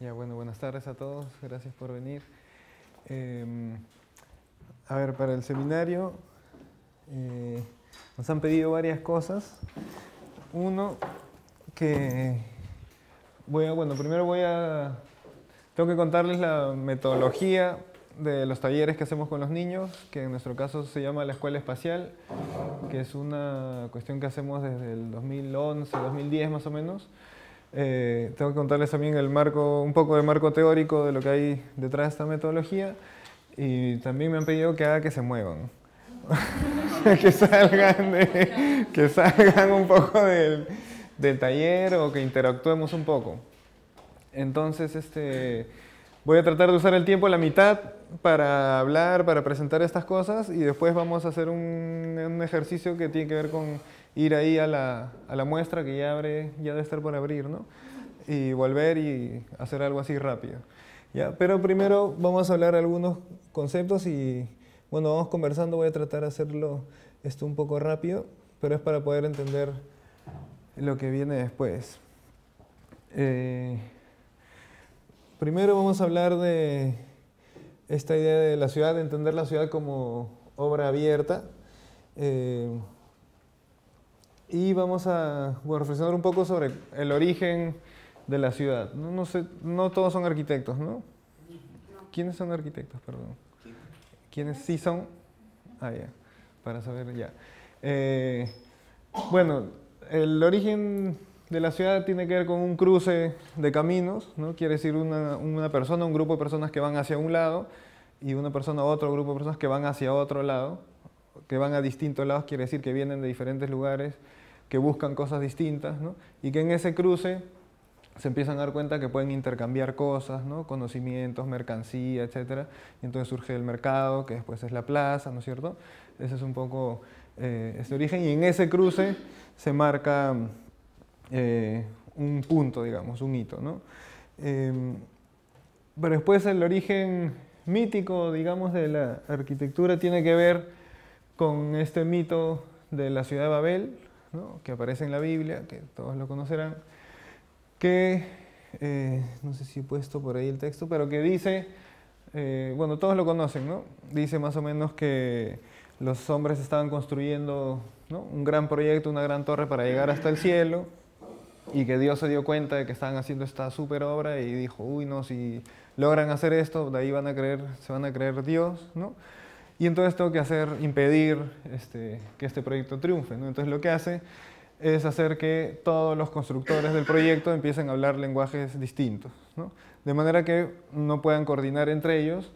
Ya, bueno, buenas tardes a todos, gracias por venir. A ver, para el seminario nos han pedido varias cosas. Uno, que tengo que contarles la metodología de los talleres que hacemos con los niños, que en nuestro caso se llama la Escuela Espacial, que es una cuestión que hacemos desde el 2011, 2010 más o menos. Tengo que contarles también un poco del marco teórico de lo que hay detrás de esta metodología, y también me han pedido que haga que se muevan, que salgan un poco del taller o que interactuemos un poco. Entonces, voy a tratar de usar el tiempo a la mitad para hablar, para presentar estas cosas, y después vamos a hacer un ejercicio que tiene que ver con ir ahí a la muestra que ya debe estar por abrir, ¿no? Y volver y hacer algo así rápido. ¿Ya? Pero primero vamos a hablar algunos conceptos y, bueno, vamos conversando. Voy a tratar de hacerlo esto un poco rápido, pero es para poder entender lo que viene después. Primero vamos a hablar de esta idea de la ciudad, de entender la ciudad como obra abierta. Y vamos a reflexionar un poco sobre el origen de la ciudad. No sé, no todos son arquitectos, ¿no? ¿Quiénes son arquitectos, perdón? ¿Quiénes sí son? Ah, ya, para saber ya. Bueno, el origen de la ciudad tiene que ver con un cruce de caminos, ¿no? Quiere decir una persona, un grupo de personas que van hacia un lado, y una persona u otro grupo de personas que van hacia otro lado, que van a distintos lados. Quiere decir que vienen de diferentes lugares, que buscan cosas distintas, ¿no? Y que en ese cruce se empiezan a dar cuenta que pueden intercambiar cosas, ¿no? Conocimientos, mercancía, etc. Y entonces surge el mercado, que después es la plaza, ¿no es cierto? Ese es un poco este origen, y en ese cruce se marca un punto, digamos, un hito, ¿no? Pero después el origen mítico, digamos, de la arquitectura tiene que ver con este mito de la ciudad de Babel, ¿no? Que aparece en la Biblia, que todos lo conocerán, que, no sé si he puesto por ahí el texto, pero que dice, bueno, todos lo conocen, ¿no? Dice más o menos que los hombres estaban construyendo, ¿no? Un gran proyecto, una gran torre para llegar hasta el cielo, y que Dios se dio cuenta de que estaban haciendo esta super obra y dijo, uy, no, si logran hacer esto, de ahí se van a creer Dios, ¿no? Y entonces tengo que impedir que este proyecto triunfe, ¿no? Entonces lo que hace es hacer que todos los constructores del proyecto empiecen a hablar lenguajes distintos, ¿no? De manera que no puedan coordinar entre ellos,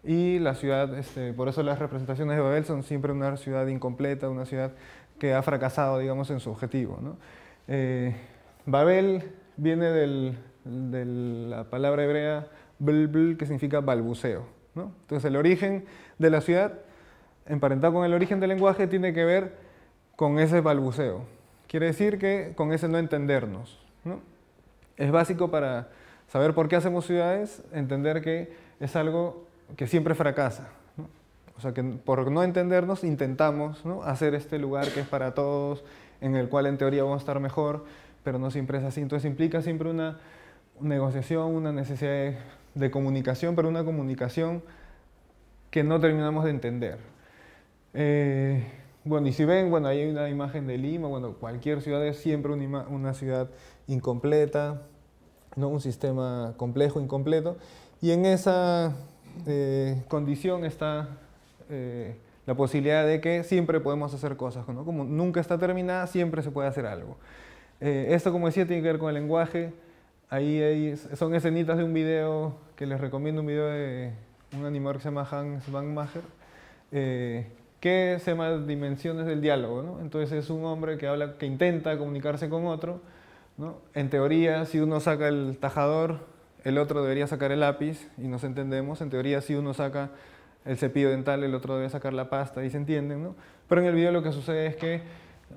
y la ciudad, por eso las representaciones de Babel son siempre una ciudad incompleta, una ciudad que ha fracasado, digamos, en su objetivo, ¿no? Babel viene de la palabra hebrea bl, que significa balbuceo, ¿no? Entonces el origen de la ciudad, emparentado con el origen del lenguaje, tiene que ver con ese balbuceo. Quiere decir que con ese no entendernos, ¿no? Es básico para saber por qué hacemos ciudades, entender que es algo que siempre fracasa, ¿no? O sea, que por no entendernos intentamos, ¿no? Hacer este lugar que es para todos, en el cual en teoría vamos a estar mejor, pero no siempre es así. Entonces implica siempre una negociación, una necesidad de comunicación, pero una comunicación que no terminamos de entender. Bueno, y si ven, bueno, ahí hay una imagen de Lima. Bueno, cualquier ciudad es siempre una ciudad incompleta, ¿no? Un sistema complejo, incompleto, y en esa condición está la posibilidad de que siempre podemos hacer cosas, ¿no? Como nunca está terminada, siempre se puede hacer algo. Esto, como decía, tiene que ver con el lenguaje. Ahí son escenitas de un video que les recomiendo, un video de un animador que se llama Hans Bankmajer, que se llama Dimensiones del diálogo, ¿no? Entonces es un hombre que intenta comunicarse con otro, ¿no? En teoría, si uno saca el tajador, el otro debería sacar el lápiz y nos entendemos. En teoría, si uno saca el cepillo dental, el otro debe sacar la pasta y se entienden, ¿no? Pero en el video lo que sucede es que,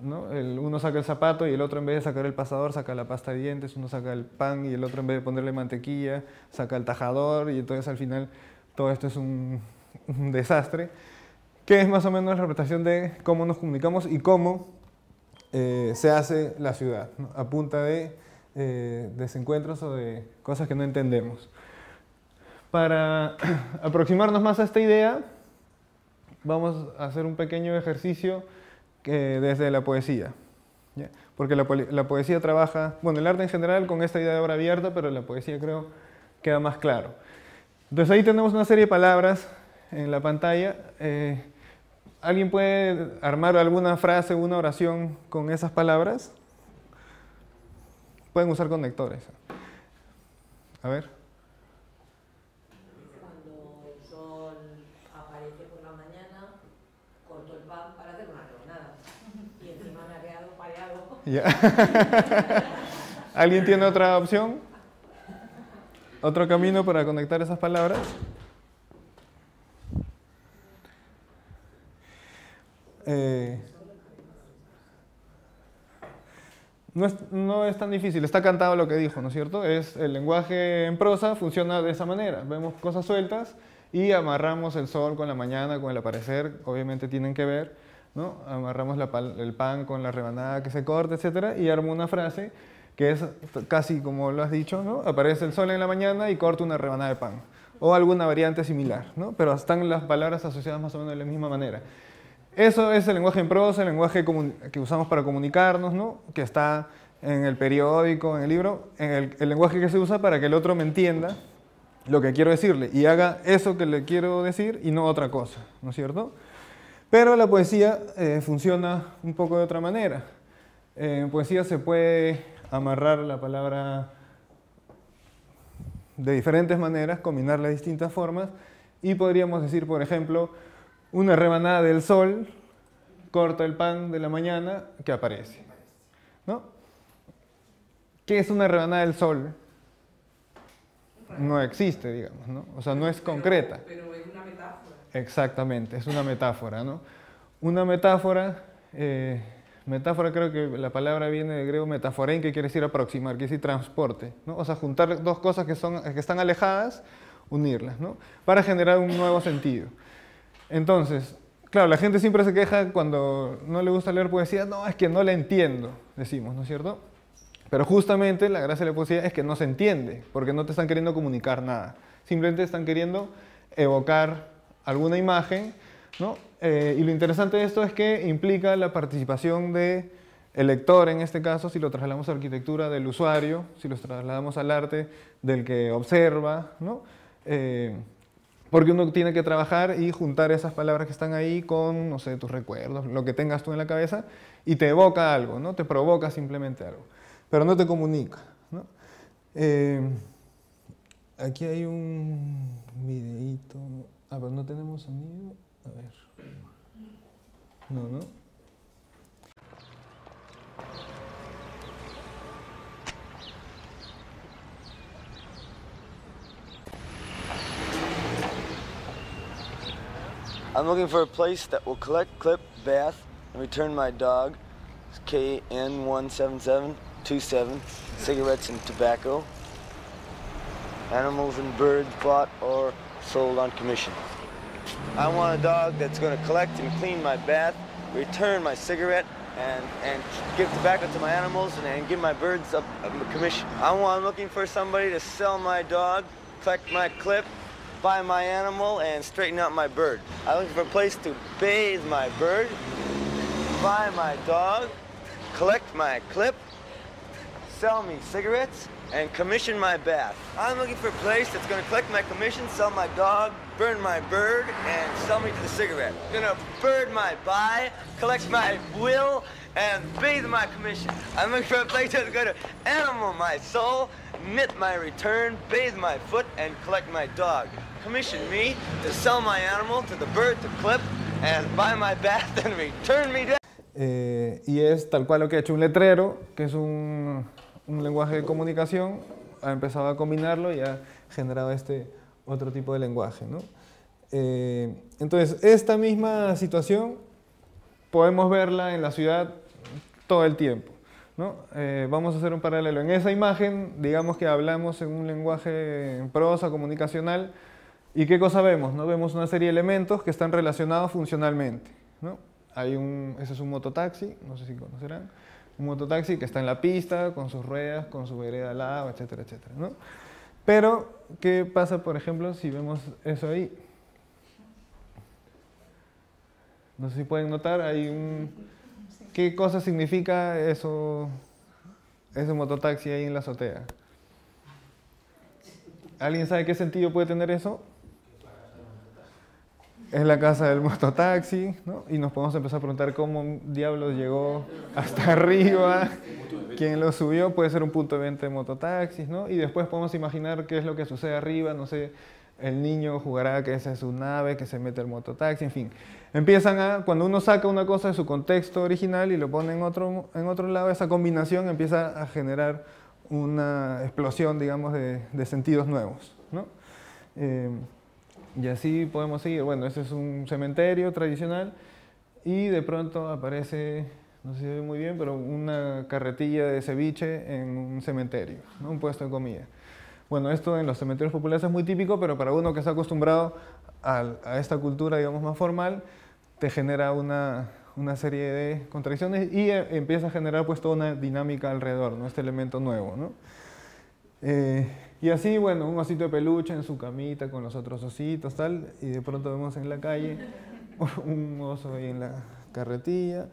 ¿no? Uno saca el zapato y el otro, en vez de sacar el pasador, saca la pasta de dientes. Uno saca el pan y el otro, en vez de ponerle mantequilla, saca el tajador, y entonces al final todo esto es un desastre, que es más o menos la representación de cómo nos comunicamos y cómo se hace la ciudad, ¿no? A punta de desencuentros o de cosas que no entendemos. Para aproximarnos más a esta idea, vamos a hacer un pequeño ejercicio desde la poesía, ¿ya? Porque la poesía trabaja, bueno, el arte en general con esta idea de obra abierta, pero la poesía creo queda más claro. Entonces ahí tenemos una serie de palabras en la pantalla. ¿Alguien puede armar alguna frase, una oración con esas palabras? Pueden usar conectores. A ver. Cuando el sol aparece por la mañana, corto el pan para hacer una rebanada. Y encima me ha quedado pareado. Ya. ¿Alguien tiene otra opción? ¿Otro camino para conectar esas palabras? No es tan difícil, está cantado lo que dijo, ¿no es cierto? El lenguaje en prosa funciona de esa manera. Vemos cosas sueltas y amarramos el sol con la mañana, con el aparecer, obviamente tienen que ver, ¿no? Amarramos el pan con la rebanada que se corta, etc. Y armo una frase que es casi como lo has dicho, ¿no? Aparece el sol en la mañana y corto una rebanada de pan. O alguna variante similar, ¿no? Pero están las palabras asociadas más o menos de la misma manera. Eso es el lenguaje en prosa, el lenguaje que usamos para comunicarnos, ¿no? Que está en el periódico, en el libro, el lenguaje que se usa para que el otro me entienda lo que quiero decirle y haga eso que le quiero decir y no otra cosa, ¿no es cierto? Pero la poesía funciona un poco de otra manera. En poesía se puede amarrar la palabra de diferentes maneras, combinarla de distintas formas y podríamos decir, por ejemplo, una rebanada del sol corta el pan de la mañana que aparece, ¿no? ¿Qué es una rebanada del sol? No existe, digamos, ¿no? O sea, no es concreta. Pero es una metáfora. Exactamente, es una metáfora, ¿no? Una metáfora, metáfora creo que la palabra viene del griego metaforein, que quiere decir aproximar, quiere decir transporte, ¿no? O sea, juntar dos cosas que están alejadas, unirlas, ¿no? Para generar un nuevo sentido. Entonces, claro, la gente siempre se queja cuando no le gusta leer poesía, no, es que no la entiendo, decimos, ¿no es cierto? Pero justamente la gracia de la poesía es que no se entiende, porque no te están queriendo comunicar nada. Simplemente están queriendo evocar alguna imagen, ¿no? Y lo interesante de esto es que implica la participación del lector, en este caso, si lo trasladamos a arquitectura, del usuario, si lo trasladamos al arte, del que observa, ¿no? Porque uno tiene que trabajar y juntar esas palabras que están ahí con, no sé, tus recuerdos, lo que tengas tú en la cabeza, y te evoca algo, ¿no? Te provoca simplemente algo, pero no te comunica, ¿no? Aquí hay un videíto. Ah, pero no tenemos sonido. A ver. No. I'm looking for a place that will collect, clip, bath, and return my dog, KN17727, cigarettes and tobacco, animals and birds bought or sold on commission. I want a dog that's going to collect and clean my bath, return my cigarette, and give tobacco to my animals and give my birds a commission. I'm looking for somebody to sell my dog, collect my clip, buy my animal, and straighten out my bird. I'm looking for a place to bathe my bird, buy my dog, collect my clip, sell me cigarettes, and commission my bath. I'm looking for a place that's going to collect my commission, sell my dog, burn my bird, and sell me to the cigarette. I'm going to bird my buy, collect my will, and bathe my commission. I'm looking for a place that's going to animal my soul, knit my return, bathe my foot, and collect my dog. Commission me to sell my animal to the bird to clip, and buy my bath, and return me to... Y es tal cual lo que ha hecho un letrero, que es un lenguaje de comunicación, ha empezado a combinarlo y ha generado este otro tipo de lenguaje, ¿no? Entonces, esta misma situación podemos verla en la ciudad todo el tiempo, ¿no? Vamos a hacer un paralelo. En esa imagen, digamos que hablamos en un lenguaje en prosa, comunicacional, ¿y qué cosa vemos? ¿No? Vemos una serie de elementos que están relacionados funcionalmente, ¿no? Ese es un mototaxi, no sé si conocerán. un mototaxi que está en la pista, con sus ruedas, con su vereda al lado, etcétera, etcétera, ¿no? Pero, ¿qué pasa, por ejemplo, si vemos eso ahí? No sé si pueden notar, hay un... ¿Qué cosa significa eso, ese mototaxi ahí en la azotea? ¿Alguien sabe qué sentido puede tener eso? Es la casa del mototaxi, ¿no? Y nos podemos empezar a preguntar cómo diablos llegó hasta arriba, quién lo subió, puede ser un punto de venta de mototaxis, ¿no? Y después podemos imaginar qué es lo que sucede arriba, no sé, el niño jugará que esa es su nave, que se mete el mototaxi, en fin. Empiezan a, cuando uno saca una cosa de su contexto original y lo pone en otro lado, esa combinación empieza a generar una explosión, digamos, de sentidos nuevos, ¿no? Y así podemos seguir. Bueno, este es un cementerio tradicional y de pronto aparece, no sé si se ve muy bien, pero una carretilla de ceviche en un cementerio, ¿no? Un puesto de comida. Bueno, esto en los cementerios populares es muy típico, pero para uno que está acostumbrado a esta cultura, digamos, más formal, te genera una serie de contradicciones y empieza a generar pues toda una dinámica alrededor, ¿no? Este elemento nuevo, ¿no? Y así, bueno, un osito de peluche en su camita con los otros ositos, tal, y de pronto vemos en la calle un oso ahí en la carretilla.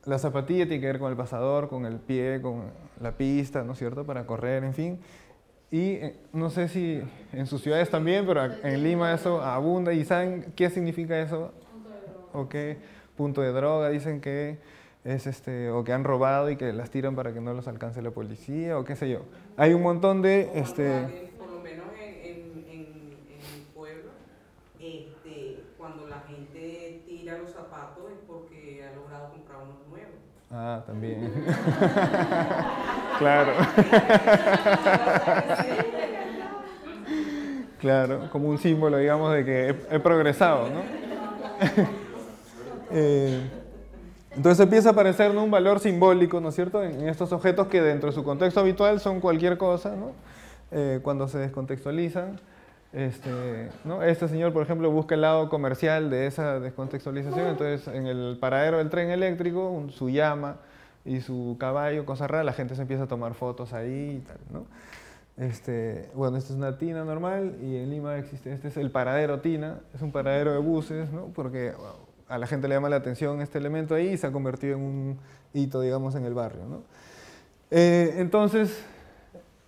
La zapatilla tiene que ver con el pasador, con el pie, con la pista, ¿no es cierto?, para correr, en fin. Y no sé si en sus ciudades también, pero en Lima eso abunda. ¿Y saben qué significa eso? ¿O qué punto de droga? Dicen que es o que han robado y que las tiran para que no los alcance la policía, o qué sé yo. Hay un montón de... Por lo menos en mi pueblo, cuando la gente tira los zapatos es porque ha logrado comprar unos nuevos. Ah, también. Claro. Claro, como un símbolo, digamos, de que he progresado, ¿no? Entonces empieza a aparecer, ¿no?, un valor simbólico, ¿no es cierto?, en estos objetos que dentro de su contexto habitual son cualquier cosa, ¿no? Cuando se descontextualizan. ¿No? Este señor, por ejemplo, busca el lado comercial de esa descontextualización, entonces en el paradero del tren eléctrico, su llama y su caballo, cosa rara, la gente se empieza a tomar fotos ahí y tal, ¿no? Bueno, esta es una tina normal y en Lima existe, este es el paradero tina, es un paradero de buses, ¿no? Porque a la gente le llama la atención este elemento ahí y se ha convertido en un hito, digamos, en el barrio, ¿no? Entonces,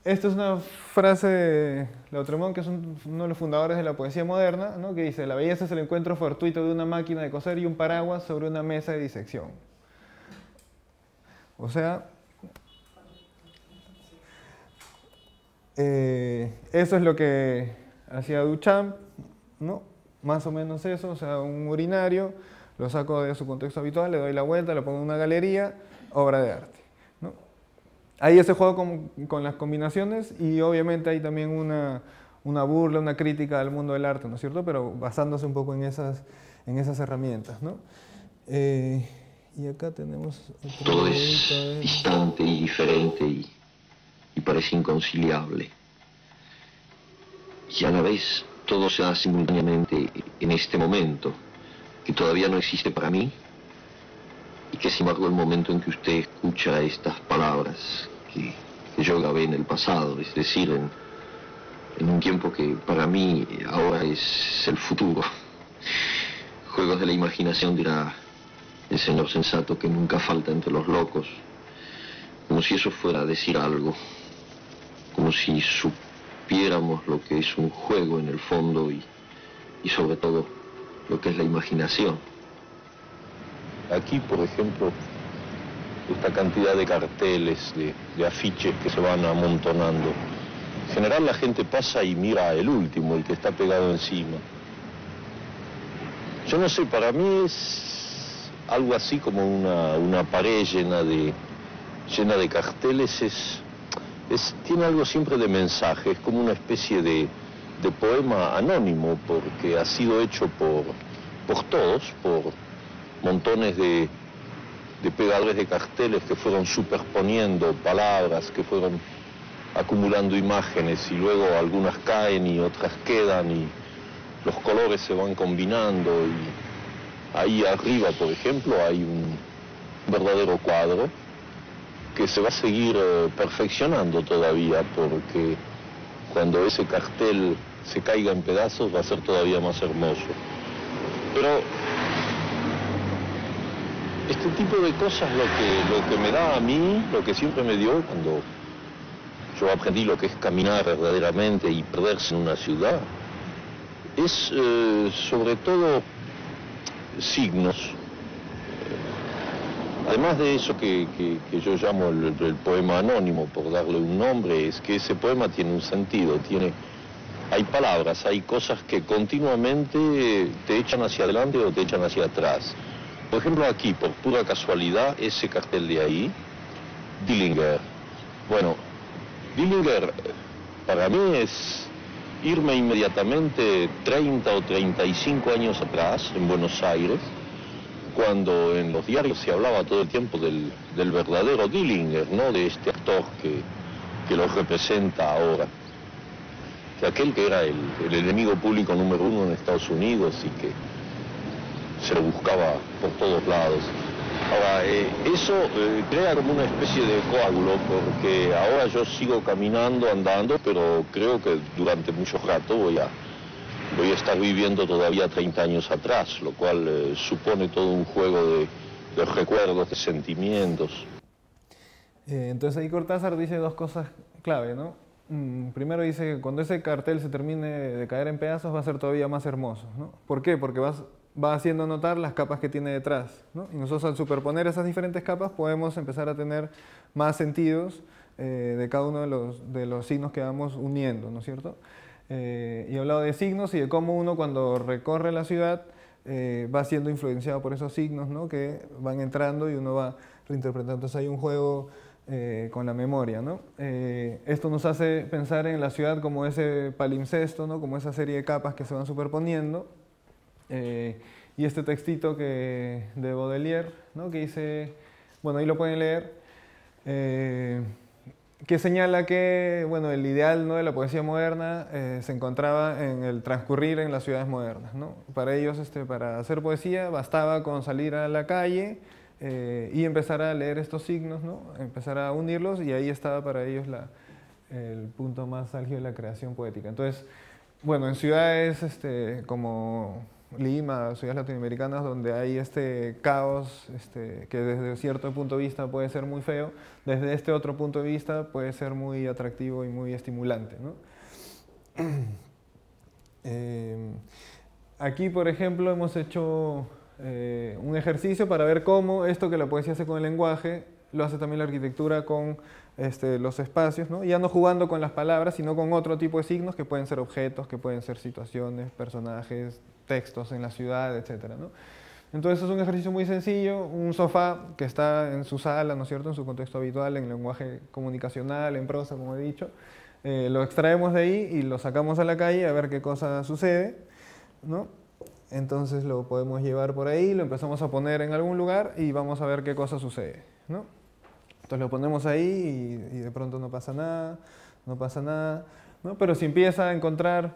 esta es una frase de Lautréamont, que es uno de los fundadores de la poesía moderna, ¿no?, que dice: la belleza es el encuentro fortuito de una máquina de coser y un paraguas sobre una mesa de disección. O sea, eso es lo que hacía Duchamp, ¿no? Más o menos eso, o sea, un urinario, lo saco de su contexto habitual, le doy la vuelta, lo pongo en una galería, obra de arte, ¿no? Hay ese juego con las combinaciones y obviamente hay también una burla, una crítica al mundo del arte, ¿no es cierto?, pero basándose un poco en esas herramientas, ¿no? Y acá tenemos... Todo es distante y diferente y parece inconciliable. Y a la vez todo se da simultáneamente en este momento, que todavía no existe para mí, y que sin embargo el momento en que usted escucha estas palabras que yo grabé en el pasado, es decir, en un tiempo que para mí ahora es el futuro. Juegos de la imaginación, dirá el señor sensato, que nunca falta entre los locos, como si eso fuera a decir algo, como si supiéramos lo que es un juego en el fondo y sobre todo lo que es la imaginación. Aquí, por ejemplo, esta cantidad de carteles, de afiches que se van amontonando. En general la gente pasa y mira el último, el que está pegado encima. Yo no sé, para mí es algo así como una pared llena de carteles, tiene algo siempre de mensaje, es como una especie de poema anónimo, porque ha sido hecho por todos, por montones de pegadores de carteles que fueron superponiendo palabras, que fueron acumulando imágenes y luego algunas caen y otras quedan y los colores se van combinando. Y ahí arriba, por ejemplo, hay un verdadero cuadro que se va a seguir perfeccionando todavía, porque cuando ese cartel se caiga en pedazos va a ser todavía más hermoso. Pero este tipo de cosas lo que me da a mí, lo que siempre me dio cuando yo aprendí lo que es caminar verdaderamente y perderse en una ciudad, es sobre todo signos. Además de eso que yo llamo el poema anónimo, por darle un nombre, es que ese poema tiene un sentido, hay palabras, hay cosas que continuamente te echan hacia adelante o te echan hacia atrás. Por ejemplo, aquí, por pura casualidad, ese cartel de ahí, Dillinger. Bueno, Dillinger para mí es irme inmediatamente 30 o 35 años atrás, en Buenos Aires, cuando en los diarios se hablaba todo el tiempo del verdadero Dillinger, no de este actor que lo representa ahora. De aquel que era el enemigo público número 1 en Estados Unidos y que se lo buscaba por todos lados. Ahora, eso crea como una especie de coágulo, porque ahora yo sigo caminando, andando, pero creo que durante mucho rato voy a estar viviendo todavía 30 años atrás, lo cual supone todo un juego de recuerdos, de sentimientos. Entonces ahí Cortázar dice dos cosas clave, ¿no? Primero dice que cuando ese cartel se termine de caer en pedazos va a ser todavía más hermoso, ¿no? ¿Por qué? Porque va haciendo notar las capas que tiene detrás, ¿no? Y nosotros al superponer esas diferentes capas podemos empezar a tener más sentidos de cada uno de los signos que vamos uniendo, ¿no es cierto? Y he hablado de signos y de cómo uno cuando recorre la ciudad va siendo influenciado por esos signos, ¿no? Que van entrando y uno va reinterpretando. Entonces hay un juego con la memoria, ¿no? Esto nos hace pensar en la ciudad como ese palimpsesto, ¿no? Como esa serie de capas que se van superponiendo. Y este textito de Baudelaire, ¿no? Que dice, bueno, ahí lo pueden leer, que señala que, bueno, el ideal, ¿no? de la poesía moderna se encontraba en el transcurrir en las ciudades modernas, ¿no? Para ellos, para hacer poesía, bastaba con salir a la calle y empezar a leer estos signos, ¿no? Empezar a unirlos, y ahí estaba para ellos el punto más álgido de la creación poética. Entonces, bueno, en ciudades como Lima, ciudades latinoamericanas, donde hay este caos que desde cierto punto de vista puede ser muy feo, desde este otro punto de vista puede ser muy atractivo y muy estimulante, ¿no? Aquí, por ejemplo, hemos hecho un ejercicio para ver cómo esto que la poesía hace con el lenguaje lo hace también la arquitectura con los espacios, ¿no? Ya no jugando con las palabras, sino con otro tipo de signos que pueden ser objetos, que pueden ser situaciones, personajes, textos en la ciudad, etc., ¿no? Entonces es un ejercicio muy sencillo, un sofá que está en su sala, ¿no es cierto?, en su contexto habitual, en lenguaje comunicacional, en prosa, como he dicho. Lo extraemos de ahí y lo sacamos a la calle a ver qué cosa sucede, ¿no? Entonces lo podemos llevar por ahí, lo empezamos a poner en algún lugar y vamos a ver qué cosa sucede, ¿no? Entonces lo ponemos ahí y de pronto no pasa nada, ¿no? Pero si empieza a encontrar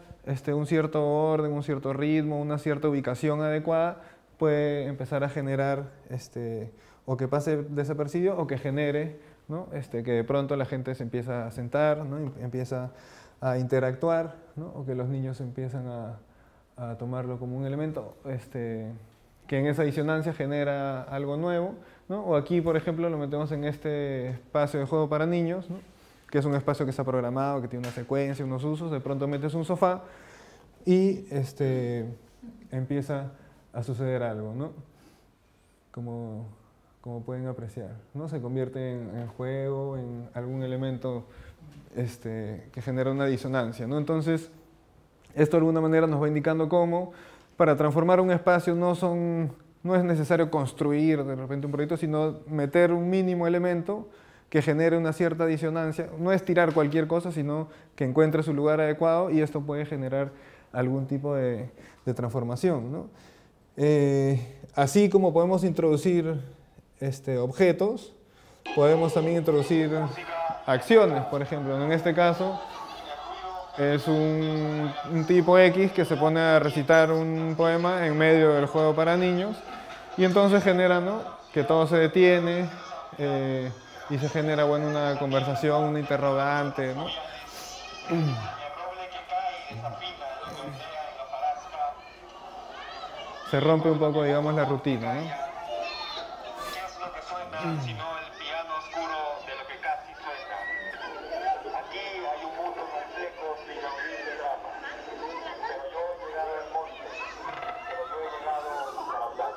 un cierto orden, un cierto ritmo, una cierta ubicación adecuada, puede empezar a generar, o que pase desapercibido, o que genere, ¿no? Que de pronto la gente se empieza a sentar, ¿no? Empieza a interactuar, ¿no? O que los niños empiezan a tomarlo como un elemento que en esa disonancia genera algo nuevo, ¿no? O aquí, por ejemplo, lo metemos en este espacio de juego para niños, ¿no? Que es un espacio que está programado, que tiene una secuencia, unos usos. De pronto metes un sofá y empieza a suceder algo, ¿no? Como pueden apreciar, ¿no? Se convierte en juego, en algún elemento que genera una disonancia, ¿no? Entonces, esto de alguna manera nos va indicando cómo para transformar un espacio no es necesario construir de repente un proyecto, sino meter un mínimo elemento que genere una cierta disonancia. No es tirar cualquier cosa, sino que encuentre su lugar adecuado, y esto puede generar algún tipo de transformación, ¿no? Así como podemos introducir objetos, podemos también introducir acciones, por ejemplo. En este caso es un tipo X que se pone a recitar un poema en medio del juego para niños, y entonces genera, ¿no?, que todo se detiene, y se genera, bueno, una conversación, una interrogante, ¿no? Se rompe un poco, digamos, la rutina, ¿no? ¿Qué es lo que suena sino el piano oscuro de lo que casi suena? Aquí hay un mundo complejo sin audible drama. Pero yo he llegado al monte, pero yo he llegado para hablar.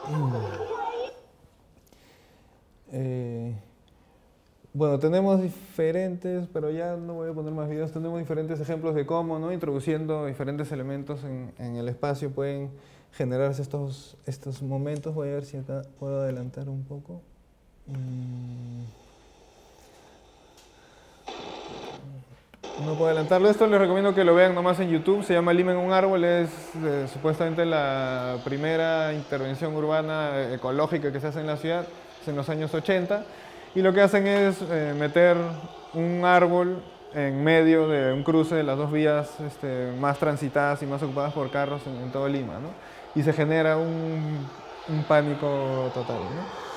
Bueno, tenemos diferentes, pero ya no voy a poner más videos, tenemos diferentes ejemplos de cómo, ¿no? Introduciendo diferentes elementos en el espacio pueden generarse estos momentos. Voy a ver si acá puedo adelantar un poco. No puedo adelantarlo. Esto les recomiendo que lo vean nomás en YouTube. Se llama Lima en un árbol. Es supuestamente la primera intervención urbana ecológica que se hace en la ciudad. Es en los años 80. Y lo que hacen es meter un árbol en medio de un cruce de las dos vías más transitadas y más ocupadas por carros en todo Lima, ¿no? Y se genera un pánico total, ¿no?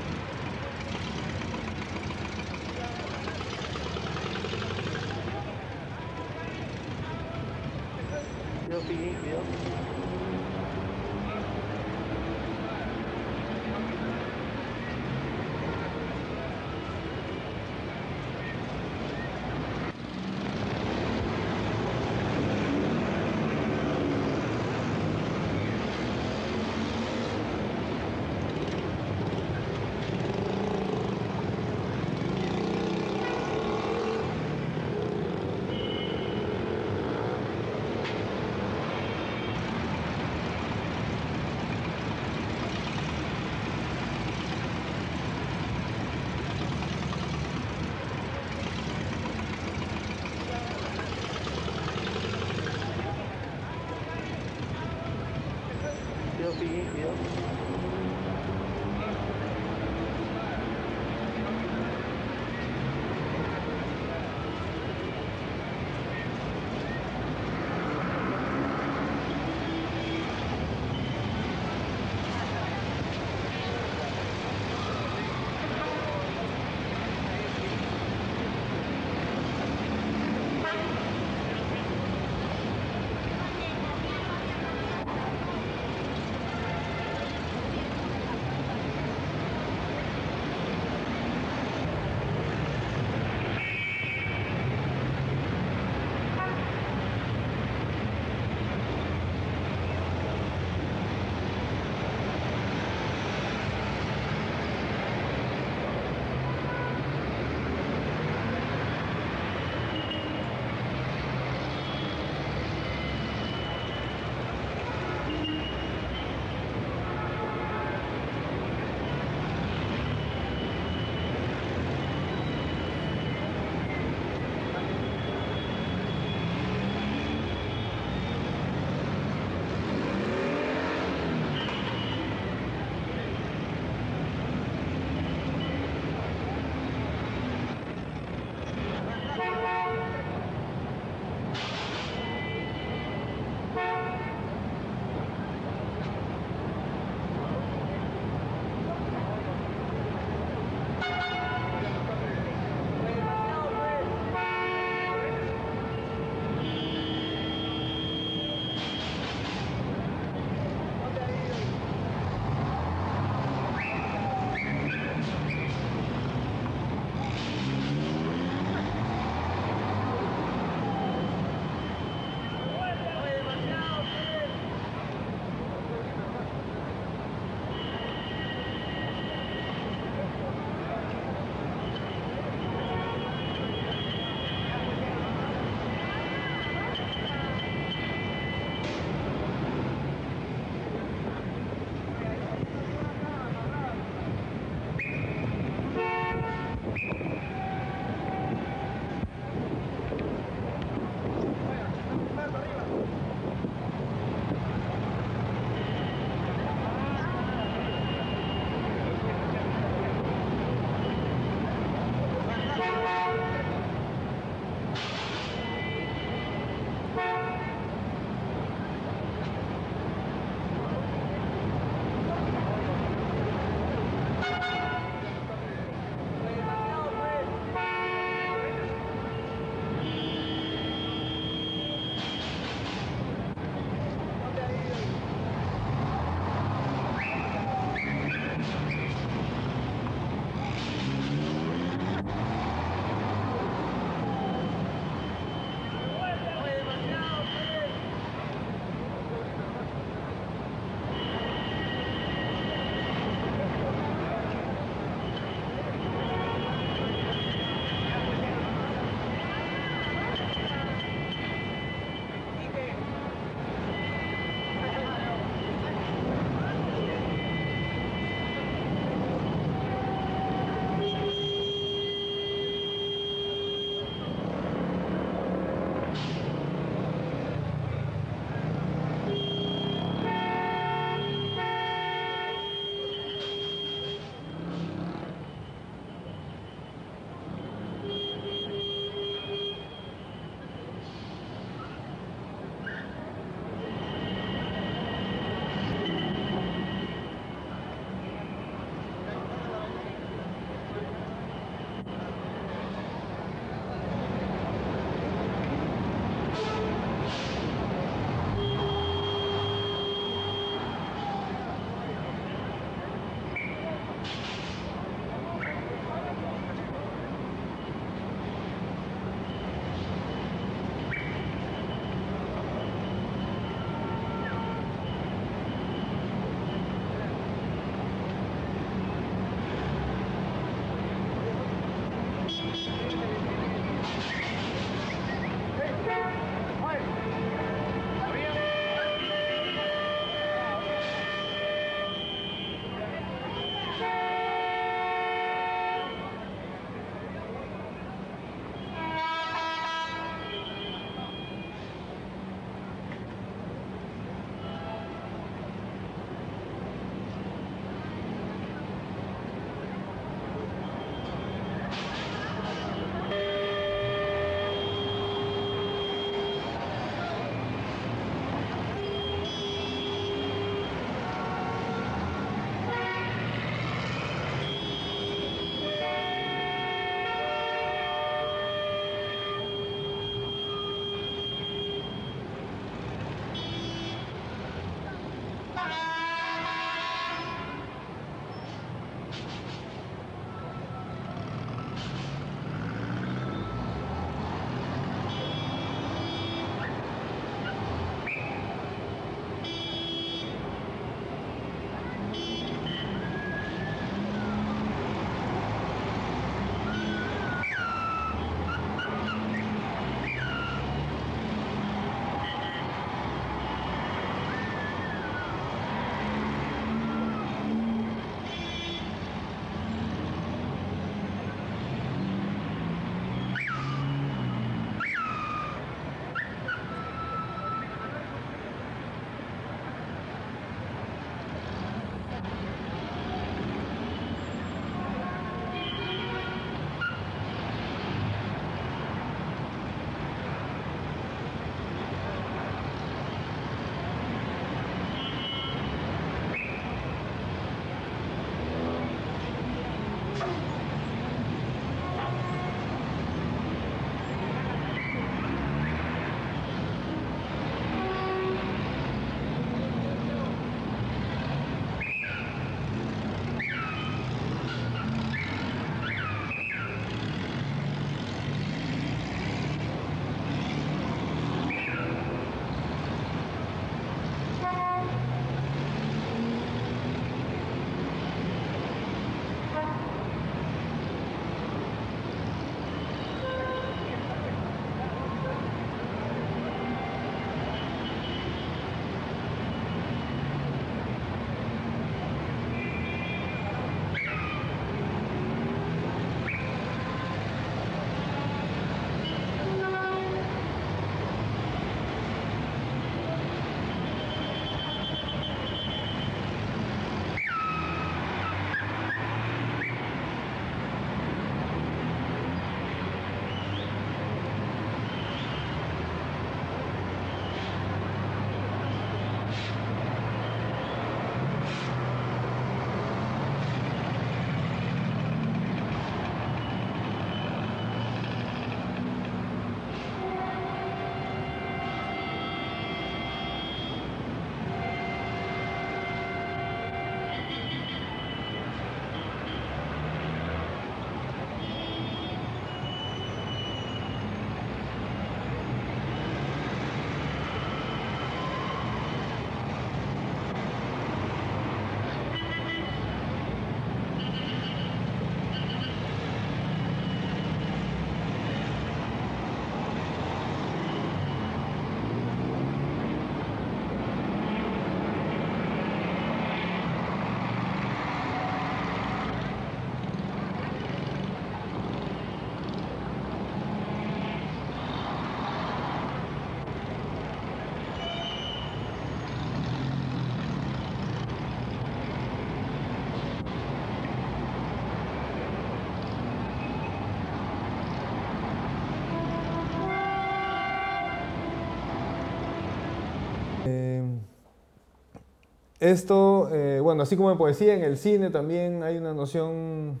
Esto, bueno, así como en poesía, en el cine también hay una noción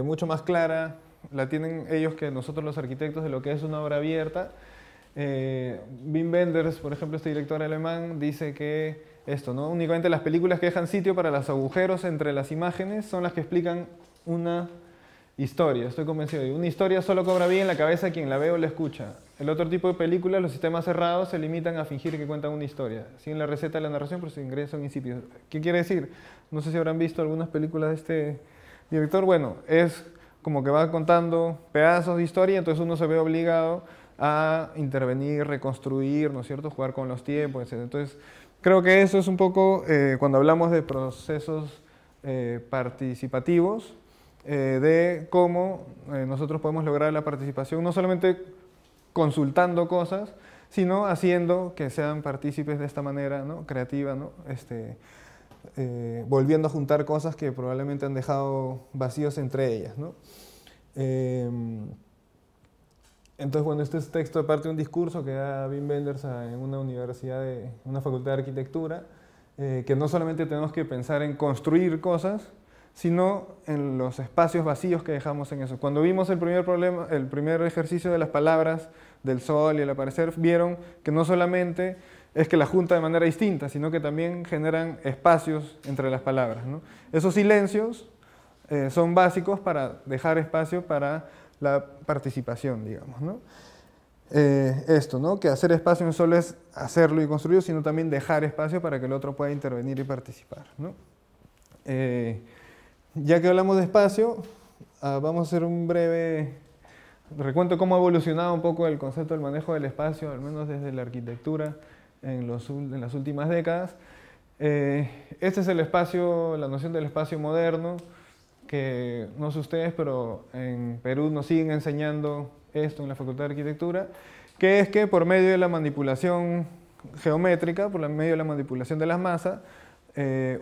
mucho más clara, la tienen ellos que nosotros los arquitectos, de lo que es una obra abierta. Wim Wenders, por ejemplo, este director alemán, dice que esto, ¿no? Únicamente las películas que dejan sitio para los agujeros entre las imágenes son las que explican una historia. Estoy convencido de una historia solo cobra vida en la cabeza de quien la ve o la escucha. El otro tipo de películas, los sistemas cerrados, se limitan a fingir que cuentan una historia. Siguen la receta de la narración, pero sus ingresos son insípidos. ¿Qué quiere decir? No sé si habrán visto algunas películas de este director. Bueno, es como que va contando pedazos de historia, entonces uno se ve obligado a intervenir, reconstruir, ¿no es cierto?, jugar con los tiempos, etc. Entonces, creo que eso es un poco, cuando hablamos de procesos participativos, de cómo nosotros podemos lograr la participación, no solamente consultando cosas, sino haciendo que sean partícipes de esta manera, ¿no?, creativa, ¿no?, volviendo a juntar cosas que probablemente han dejado vacíos entre ellas, ¿no? Entonces, bueno, este es texto de parte de un discurso que da Wim Wenders en una universidad, una facultad de arquitectura, que no solamente tenemos que pensar en construir cosas, sino en los espacios vacíos que dejamos en eso. Cuando vimos el primer ejercicio de las palabras del sol y el aparecer, vieron que no solamente es que las junta de manera distinta, sino que también generan espacios entre las palabras, ¿no? Esos silencios son básicos para dejar espacio para la participación, digamos, ¿no? Esto, ¿no?, que hacer espacio no solo es hacerlo y construirlo, sino también dejar espacio para que el otro pueda intervenir y participar, ¿no? Ya que hablamos de espacio, vamos a hacer un breve recuento de cómo ha evolucionado un poco el concepto del manejo del espacio, al menos desde la arquitectura en las últimas décadas. Este es el espacio, la noción del espacio moderno, que no sé ustedes, pero en Perú nos siguen enseñando esto en la Facultad de Arquitectura, que es que por medio de la manipulación geométrica, por medio de la manipulación de las masas,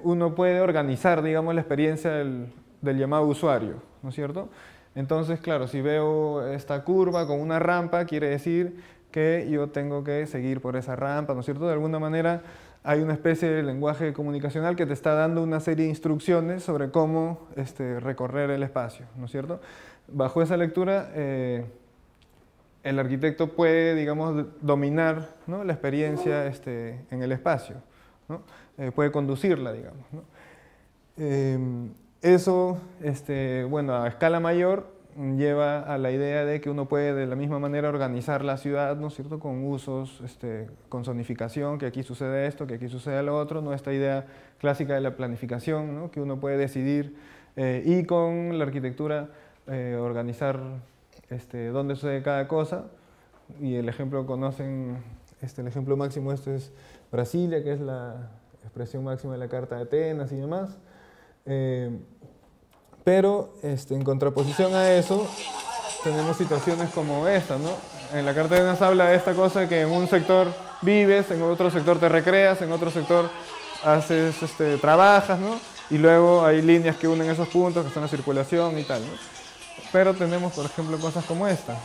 uno puede organizar, digamos, la experiencia del llamado usuario, ¿no es cierto? Entonces, claro, si veo esta curva con una rampa, quiere decir que yo tengo que seguir por esa rampa, ¿no es cierto? De alguna manera hay una especie de lenguaje comunicacional que te está dando una serie de instrucciones sobre cómo recorrer el espacio, ¿no es cierto? Bajo esa lectura, el arquitecto puede, digamos, dominar, ¿no?, la experiencia en el espacio, ¿no? Puede conducirla, digamos, ¿no? Eso, bueno, a escala mayor lleva a la idea de que uno puede de la misma manera organizar la ciudad, ¿no es cierto?, con usos, con zonificación, que aquí sucede esto, que aquí sucede lo otro, ¿no? Esta idea clásica de la planificación, ¿no?, que uno puede decidir y con la arquitectura organizar dónde sucede cada cosa. Y el ejemplo conocen, el ejemplo máximo es Brasilia, que es la expresión máxima de la Carta de Atenas y demás. Pero en contraposición a eso, tenemos situaciones como esta, ¿no? En la Carta de Atenas habla de esta cosa que en un sector vives, en otro sector te recreas, en otro sector haces, trabajas, ¿no? Y luego hay líneas que unen esos puntos, que son la circulación y tal, ¿no? Pero tenemos, por ejemplo, cosas como esta.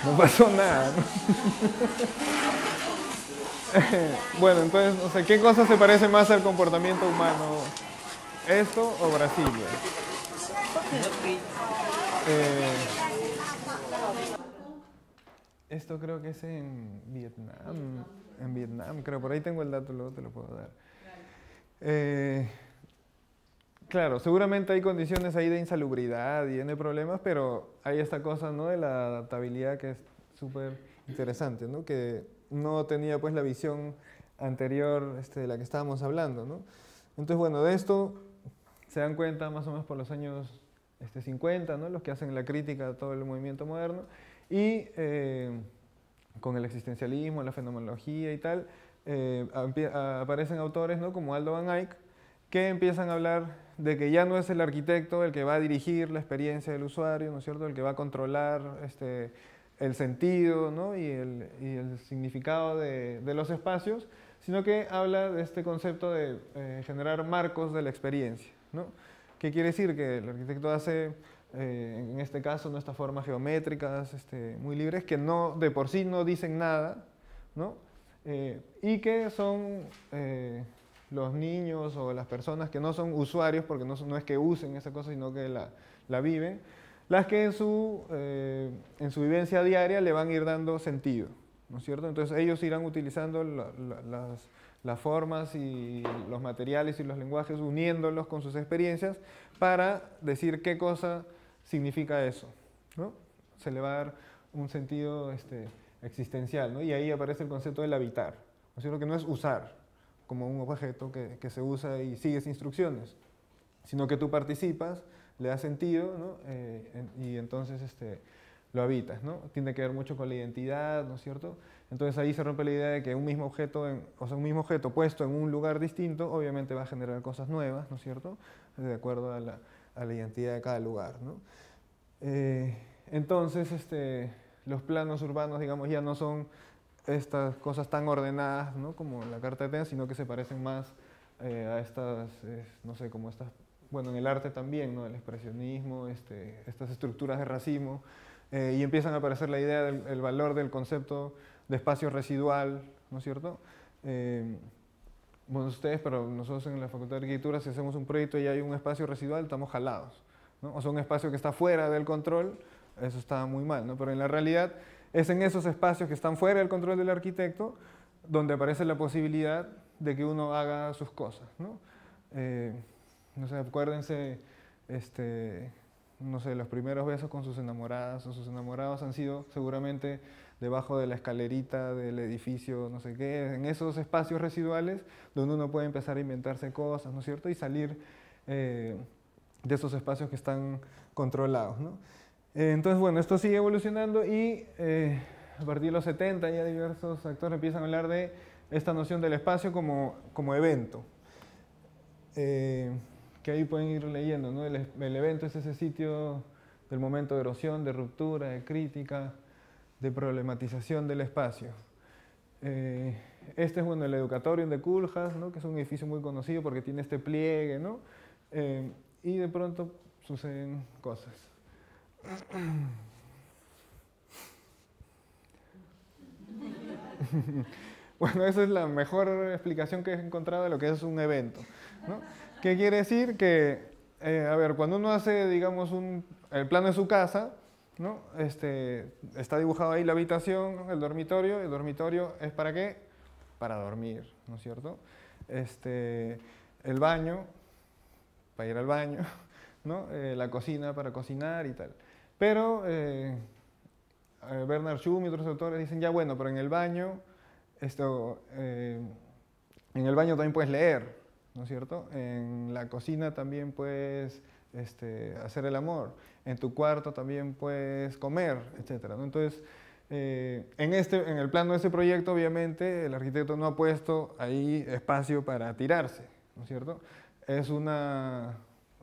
No pasó nada, ¿no? Bueno, entonces, no sé, ¿qué cosa se parece más al comportamiento humano? ¿Esto o Brasil? Esto creo que es en Vietnam. En Vietnam, creo. Por ahí tengo el dato, luego te lo puedo dar. Claro, seguramente hay condiciones ahí de insalubridad y de problemas, pero hay esta cosa, ¿no?, de la adaptabilidad que es súper interesante, ¿no? Que no tenía pues la visión anterior de la que estábamos hablando, ¿no? Entonces, bueno, de esto se dan cuenta más o menos por los años 50, ¿no?, los que hacen la crítica a todo el movimiento moderno, y con el existencialismo, la fenomenología y tal, aparecen autores, ¿no?, como Aldo Van Eyck, que empiezan a hablar de que ya no es el arquitecto el que va a dirigir la experiencia del usuario, ¿no es cierto?, el que va a controlar el sentido, ¿no?, y el significado de los espacios, sino que habla de este concepto de generar marcos de la experiencia, ¿no? ¿Qué quiere decir? Que el arquitecto hace, en este caso, ¿no?, estas formas geométricas muy libres que no, de por sí no dicen nada, ¿no? Y que son los niños o las personas que no son usuarios, porque no es que usen esa cosa, sino que la viven, las que en su vivencia diaria le van a ir dando sentido, ¿no es cierto? Entonces ellos irán utilizando las formas y los materiales y los lenguajes, uniéndolos con sus experiencias para decir qué cosa significa eso, ¿no? Se le va a dar un sentido existencial, ¿no? Y ahí aparece el concepto del habitar, ¿no es cierto?, que no es usar como un objeto que se usa y sigues instrucciones, sino que tú participas, le das sentido, ¿no? Y entonces lo habitas, ¿no? Tiene que ver mucho con la identidad, ¿no es cierto? Entonces ahí se rompe la idea de que un mismo objeto, un mismo objeto puesto en un lugar distinto, obviamente va a generar cosas nuevas, ¿no es cierto?, de acuerdo a la identidad de cada lugar, ¿no? Entonces los planos urbanos, digamos, ya no son estas cosas tan ordenadas, ¿no?, como la Carta de Atenas, sino que se parecen más a estas, no sé, como estas, bueno, en el arte también, ¿no?, el expresionismo, estas estructuras de racimo, y empiezan a aparecer la idea del valor del concepto de espacio residual, ¿no es cierto? Bueno, ustedes, pero nosotros en la Facultad de Arquitectura, si hacemos un proyecto y hay un espacio residual, estamos jalados, ¿no? O sea, un espacio que está fuera del control, eso está muy mal, ¿no? Pero en la realidad es en esos espacios que están fuera del control del arquitecto donde aparece la posibilidad de que uno haga sus cosas, ¿no? No sé, acuérdense, no sé, los primeros besos con sus enamoradas o sus enamorados han sido seguramente debajo de la escalerita del edificio, no sé qué, en esos espacios residuales donde uno puede empezar a inventarse cosas, ¿no es cierto?, y salir de esos espacios que están controlados, ¿no? Entonces, bueno, esto sigue evolucionando y a partir de los 70 ya diversos actores empiezan a hablar de esta noción del espacio como evento. Que ahí pueden ir leyendo, ¿no? El evento es ese sitio del momento de erosión, de ruptura, de crítica, de problematización del espacio. Este es, bueno, el Educatorium de Culjas, ¿no?, que es un edificio muy conocido porque tiene este pliegue, ¿no? Y de pronto suceden cosas. Bueno, esa es la mejor explicación que he encontrado de lo que es un evento, ¿no? ¿Qué quiere decir? Que, a ver, cuando uno hace, digamos, el plano de su casa, ¿no?, está dibujado ahí la habitación, el dormitorio es ¿para qué? Para dormir, ¿no es cierto? El baño, para ir al baño, ¿no? La cocina para cocinar y tal. Pero Bernard Shum y otros autores dicen, ya bueno, pero en el baño también puedes leer, ¿no es cierto? En la cocina también puedes hacer el amor, en tu cuarto también puedes comer, etc., ¿no? Entonces, en el plano de ese proyecto, obviamente, el arquitecto no ha puesto ahí espacio para tirarse, ¿no es cierto? Es una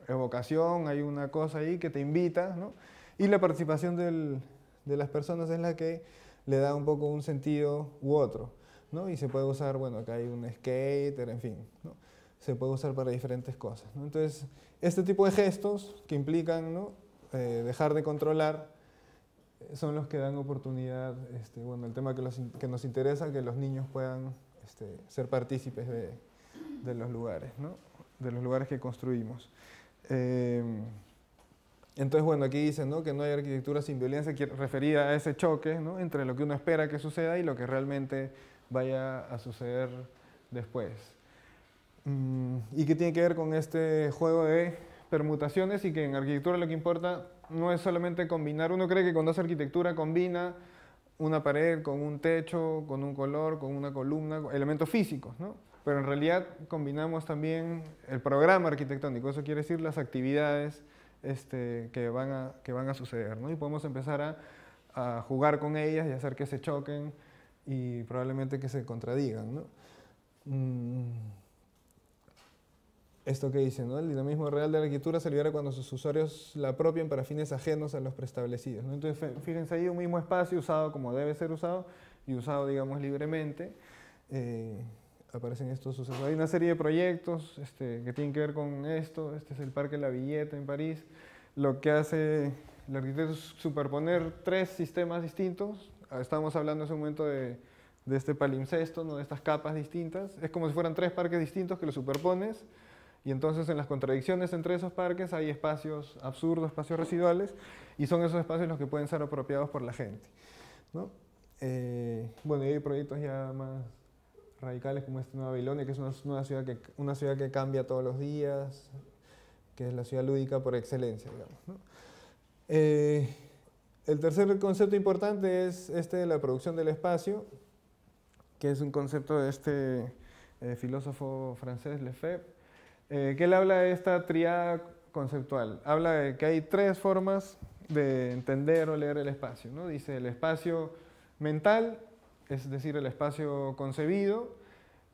evocación, hay una cosa ahí que te invita, ¿no? Y la participación de las personas es la que le da un poco un sentido u otro, ¿no? Y se puede usar, bueno, acá hay un skater, en fin, ¿no? Se puede usar para diferentes cosas, ¿no? Entonces, este tipo de gestos que implican, ¿no?, dejar de controlar son los que dan oportunidad, bueno, el tema que nos interesa, que los niños puedan ser partícipes de los lugares, ¿no? De los lugares que construimos. Entonces, bueno, aquí dicen, ¿no?, que no hay arquitectura sin violencia, referida a ese choque, ¿no?, entre lo que uno espera que suceda y lo que realmente vaya a suceder después. Y que tiene que ver con este juego de permutaciones, y que en arquitectura lo que importa no es solamente combinar. Uno cree que cuando hace arquitectura combina una pared con un techo, con un color, con una columna, elementos físicos, ¿no? Pero en realidad combinamos también el programa arquitectónico, eso quiere decir las actividades que van a suceder, ¿no? Y podemos empezar a jugar con ellas y hacer que se choquen y probablemente que se contradigan, ¿no? Esto que dice, ¿no? El dinamismo real de la arquitectura se libera cuando sus usuarios la apropian para fines ajenos a los preestablecidos, ¿no? Entonces, fíjense ahí, un mismo espacio usado como debe ser usado y usado, digamos, libremente. Aparecen estos sucesos. Hay una serie de proyectos que tienen que ver con esto. Este es el Parque La Villette en París. Lo que hace el arquitecto es superponer 3 sistemas distintos. Estábamos hablando hace un momento de este palimpsesto, ¿no?, de estas capas distintas. Es como si fueran 3 parques distintos que los superpones, y entonces en las contradicciones entre esos parques hay espacios absurdos, espacios residuales, y son esos espacios los que pueden ser apropiados por la gente, ¿no? Bueno, y hay proyectos ya más radicales como Nueva Babilonia, que es una ciudad que cambia todos los días, que es la ciudad lúdica por excelencia, digamos, ¿no? El tercer concepto importante es de la producción del espacio, que es un concepto de este filósofo francés, Lefebvre, que él habla de esta triada conceptual. Habla de que hay 3 formas de entender o leer el espacio, ¿no? Dice el espacio mental, es decir, el espacio concebido,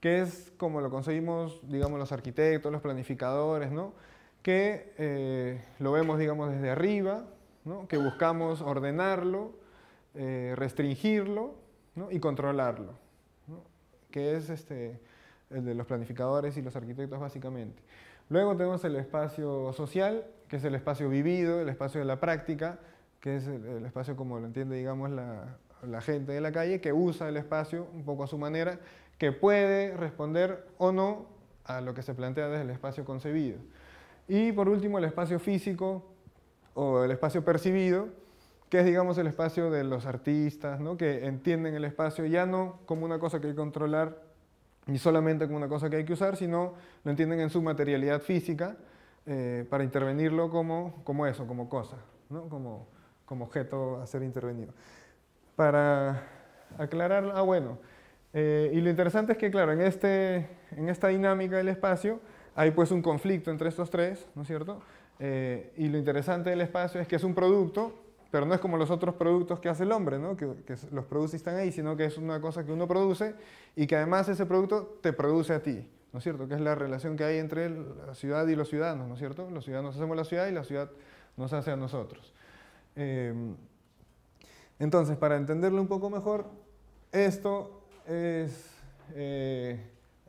que es como lo concebimos, digamos, los arquitectos, los planificadores, ¿no? Que lo vemos, digamos, desde arriba, ¿no? Que buscamos ordenarlo, restringirlo, ¿no?, y controlarlo, ¿no? Que es el de los planificadores y los arquitectos básicamente. Luego tenemos el espacio social, que es el espacio vivido, el espacio de la práctica, que es el espacio como lo entiende, digamos, la gente de la calle, que usa el espacio un poco a su manera, que puede responder o no a lo que se plantea desde el espacio concebido. Y por último, el espacio físico o el espacio percibido, que es, digamos, el espacio de los artistas, ¿no?, que entienden el espacio ya no como una cosa que hay que controlar, ni solamente como una cosa que hay que usar, sino lo entienden en su materialidad física, para intervenirlo como eso, como cosa, ¿no?, como objeto a ser intervenido. Para aclarar, bueno, y lo interesante es que, claro, en esta dinámica del espacio hay pues un conflicto entre estos 3, ¿no es cierto? Y lo interesante del espacio es que es un producto, pero no es como los otros productos que hace el hombre, ¿no?, que los produce y están ahí, sino que es una cosa que uno produce y que además ese producto te produce a ti, ¿no es cierto? Que es la relación que hay entre la ciudad y los ciudadanos, ¿no es cierto? Los ciudadanos hacemos la ciudad y la ciudad nos hace a nosotros. Entonces, para entenderlo un poco mejor, esto es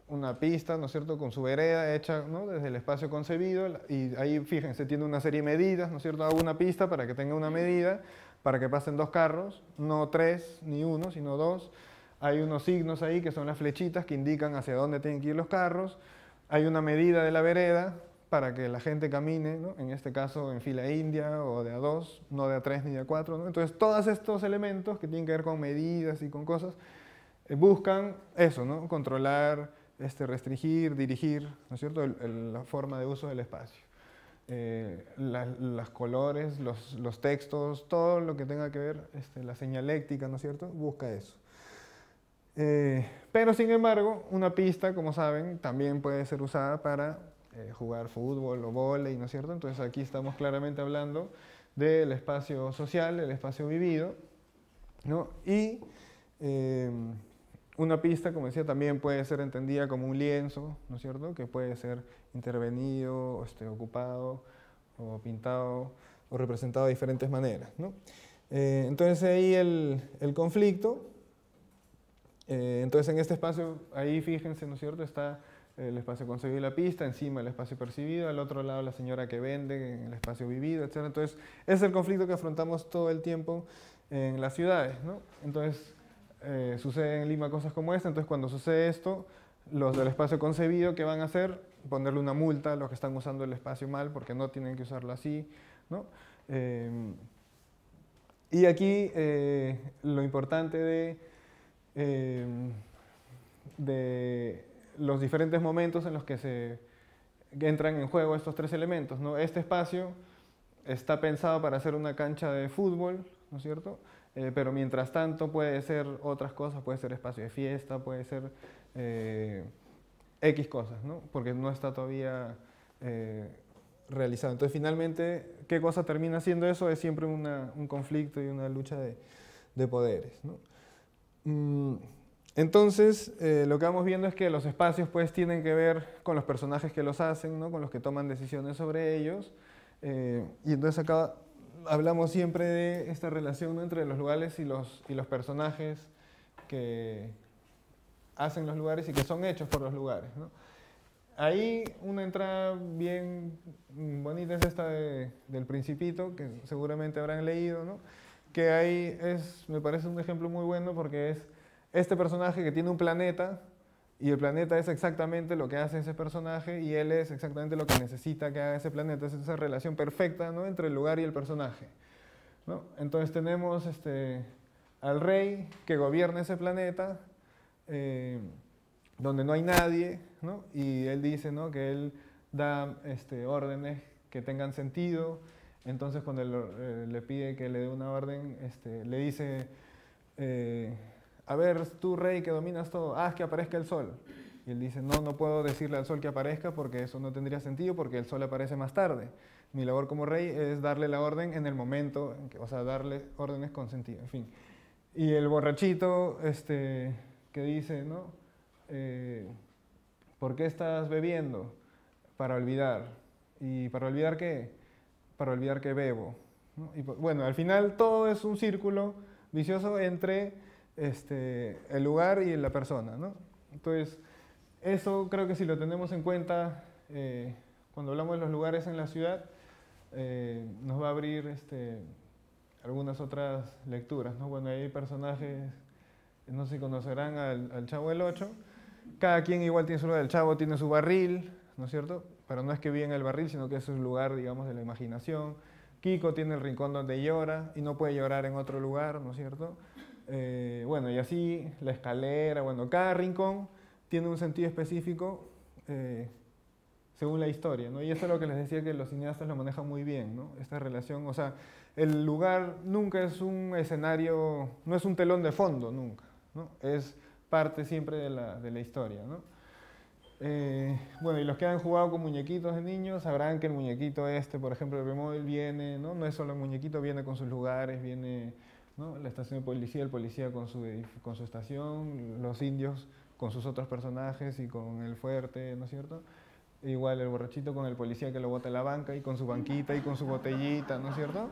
una pista, ¿no es cierto?, con su vereda hecha, ¿no?, desde el espacio concebido, y ahí, fíjense, tiene una serie de medidas, ¿no es cierto? Hago una pista para que tenga una medida, para que pasen 2 carros, no 3 ni 1, sino 2. Hay unos signos ahí que son las flechitas que indican hacia dónde tienen que ir los carros. Hay una medida de la vereda para que la gente camine, ¿no?, en este caso en fila india o de a 2, no de a 3 ni de a 4, ¿no? Entonces, todos estos elementos que tienen que ver con medidas y con cosas, buscan eso, ¿no?, controlar, restringir, dirigir, ¿no es cierto?, la forma de uso del espacio. Los colores, los textos, todo lo que tenga que ver, la señaléctica, ¿no es cierto?, busca eso. Pero sin embargo, una pista, como saben, también puede ser usada para jugar fútbol o vóley, ¿no es cierto? Entonces aquí estamos claramente hablando del espacio social, el espacio vivido, ¿no? Y una pista, como decía, también puede ser entendida como un lienzo, ¿no es cierto?, que puede ser intervenido, ocupado, o pintado, o representado de diferentes maneras, ¿no? Entonces ahí el conflicto. Entonces en este espacio, ahí fíjense, ¿no es cierto?, está el espacio concebido y la pista, encima el espacio percibido, al otro lado la señora que vende en el espacio vivido, etc. Entonces es el conflicto que afrontamos todo el tiempo en las ciudades, ¿no? Entonces, sucede en Lima cosas como esta. Entonces, cuando sucede esto, los del espacio concebido, ¿qué van a hacer? Ponerle una multa a los que están usando el espacio mal, porque no tienen que usarlo así, ¿no? Y aquí lo importante de los diferentes momentos en los que entran en juego estos tres elementos, ¿no? Este espacio está pensado para hacer una cancha de fútbol, ¿no es cierto? Pero mientras tanto puede ser otras cosas, puede ser espacio de fiesta, puede ser X cosas, ¿no? Porque no está todavía realizado. Entonces, finalmente, ¿qué cosa termina siendo eso? Es siempre un conflicto y una lucha de poderes, ¿no? Entonces, lo que vamos viendo es que los espacios pues tienen que ver con los personajes que los hacen, ¿no? Con los que toman decisiones sobre ellos. Y entonces acá hablamos siempre de esta relación, ¿no? Entre los lugares y los personajes que hacen los lugares y que son hechos por los lugares, ¿no? Ahí una entrada bien bonita es esta del Principito, que seguramente habrán leído, ¿no? Que ahí me parece un ejemplo muy bueno porque es este personaje que tiene un planeta y el planeta es exactamente lo que hace ese personaje y él es exactamente lo que necesita que haga ese planeta. Es esa relación perfecta, ¿no? Entre el lugar y el personaje, ¿no? Entonces tenemos al rey que gobierna ese planeta, donde no hay nadie, ¿no? Y él dice, ¿no? Que él da órdenes que tengan sentido. Entonces cuando él le pide que le dé una orden, le dice, a ver, tú rey que dominas todo, haz que aparezca el sol. Y él dice, no, no puedo decirle al sol que aparezca porque eso no tendría sentido porque el sol aparece más tarde. Mi labor como rey es darle la orden en el momento, o sea, darle órdenes con sentido, en fin. Y el borrachito que dice, ¿no? ¿Por qué estás bebiendo? Para olvidar. ¿Y para olvidar qué? Para olvidar que bebo, ¿no? Y bueno, al final todo es un círculo vicioso entre el lugar y la persona, ¿no? Entonces, eso creo que si lo tenemos en cuenta cuando hablamos de los lugares en la ciudad, nos va a abrir algunas otras lecturas, ¿no? Bueno, hay personajes, no sé si conocerán al Chavo del Ocho. Cada quien igual tiene su lugar. El Chavo tiene su barril, ¿no es cierto? Pero no es que vive en el barril, sino que es un lugar, digamos, de la imaginación. Kiko tiene el rincón donde llora y no puede llorar en otro lugar, ¿no es cierto? Bueno, y así la escalera, bueno, cada rincón tiene un sentido específico según la historia, ¿no? Y eso es lo que les decía que los cineastas lo manejan muy bien, ¿no? Esta relación, o sea, el lugar nunca es un escenario, no es un telón de fondo, nunca, ¿no? Es parte siempre de la historia, ¿no? Bueno, y los que han jugado con muñequitos de niños sabrán que el muñequito por ejemplo, el Playmobil viene, ¿no? No es solo el muñequito, viene con sus lugares, viene, ¿no? La estación de policía, el policía con su estación, los indios con sus otros personajes y con el fuerte, ¿no es cierto? Igual el borrachito con el policía que lo bota en la banca y con su banquita y con su botellita, ¿no es cierto?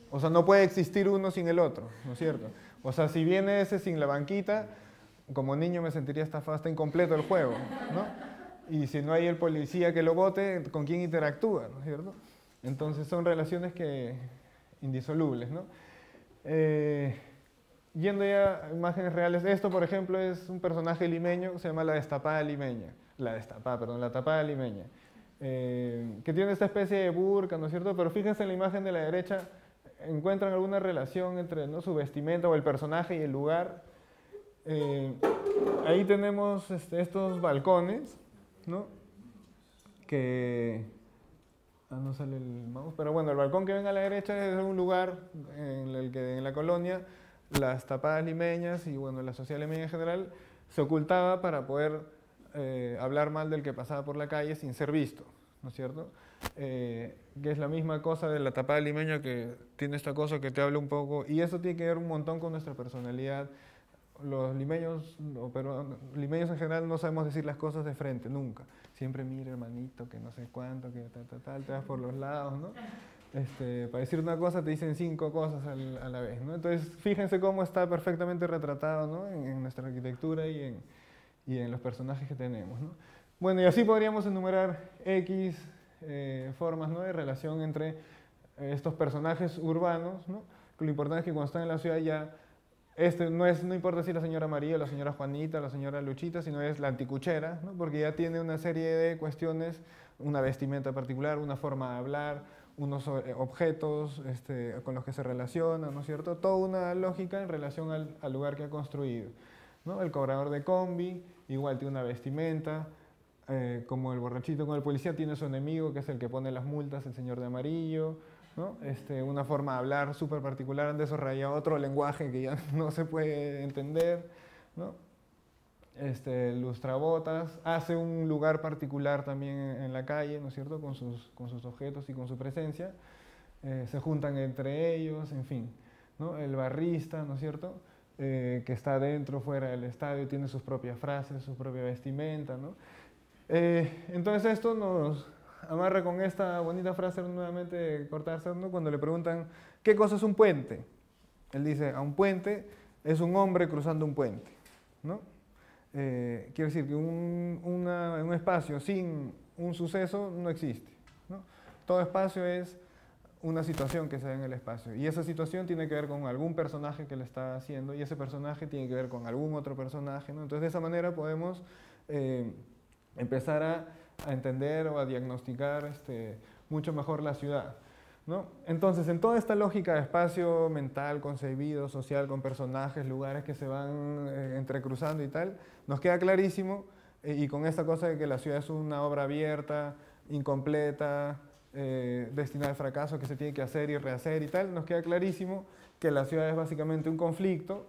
O sea, no puede existir uno sin el otro, ¿no es cierto? O sea, si viene ese sin la banquita, como niño me sentiría estafado, está incompleto el juego, ¿no? Y si no hay el policía que lo bote, ¿con quién interactúa, ¿no es cierto? Entonces son relaciones indisolubles, ¿no? Yendo ya a imágenes reales, esto por ejemplo es un personaje limeño, se llama la tapada limeña, la tapada limeña, que tiene esta especie de burka, ¿no es cierto? Pero fíjense en la imagen de la derecha, encuentran alguna relación entre, ¿no? su vestimenta o el personaje y el lugar. Ahí tenemos estos balcones, ¿no? Que no sale el mouse, pero bueno, el balcón que ven a la derecha es un lugar en el que en la colonia las tapadas limeñas y bueno, la sociedad limeña en general se ocultaba para poder hablar mal del que pasaba por la calle sin ser visto, ¿no es cierto? Que es la misma cosa de la tapada limeña, que tiene esta cosa que te habla un poco, y eso tiene que ver un montón con nuestra personalidad. Los limeños, pero limeños en general no sabemos decir las cosas de frente, nunca. Siempre mira, hermanito, que no sé cuánto, que tal, te vas por los lados, ¿no? Para decir una cosa te dicen 5 cosas a la vez, ¿no? Entonces, fíjense cómo está perfectamente retratado, ¿no? en nuestra arquitectura y en los personajes que tenemos, ¿no? Bueno, y así podríamos enumerar X formas, ¿no? de relación entre estos personajes urbanos, ¿no? lo importante es que cuando están en la ciudad ya, no importa si la señora María, la señora Juanita, la señora Luchita, sino es la anticuchera, ¿no? Porque ya tiene una serie de cuestiones, una vestimenta particular, una forma de hablar, unos objetos con los que se relaciona, ¿no es cierto? Toda una lógica en relación al lugar que ha construido, ¿no? El cobrador de combi igual tiene una vestimenta, como el borrachito con el policía tiene su enemigo, que es el que pone las multas, el señor de amarillo, ¿no? Una forma de hablar súper particular, han desarrollado otro lenguaje que ya no se puede entender, ¿no? El lustrabotas hace un lugar particular también en la calle, ¿no es cierto?, con sus objetos y con su presencia, se juntan entre ellos, en fin, ¿no? El barrista, ¿no es cierto?, que está dentro, fuera del estadio, tiene sus propias frases, su propia vestimenta, ¿no? Entonces esto nos amarra con esta bonita frase nuevamente de Cortázar, ¿no? Cuando le preguntan, ¿qué cosa es un puente? Él dice, a un puente es un hombre cruzando un puente, ¿no? Quiere decir que un espacio sin un suceso no existe, ¿no? Todo espacio es una situación que se da en el espacio, y esa situación tiene que ver con algún personaje que le está haciendo, y ese personaje tiene que ver con algún otro personaje, ¿no? Entonces de esa manera podemos empezar a entender o a diagnosticar mucho mejor la ciudad, ¿no? Entonces, en toda esta lógica de espacio mental, concebido, social, con personajes, lugares que se van entrecruzando y tal, nos queda clarísimo, y con esta cosa de que la ciudad es una obra abierta, incompleta, destinada al fracaso, que se tiene que hacer y rehacer y tal, nos queda clarísimo que la ciudad es básicamente un conflicto,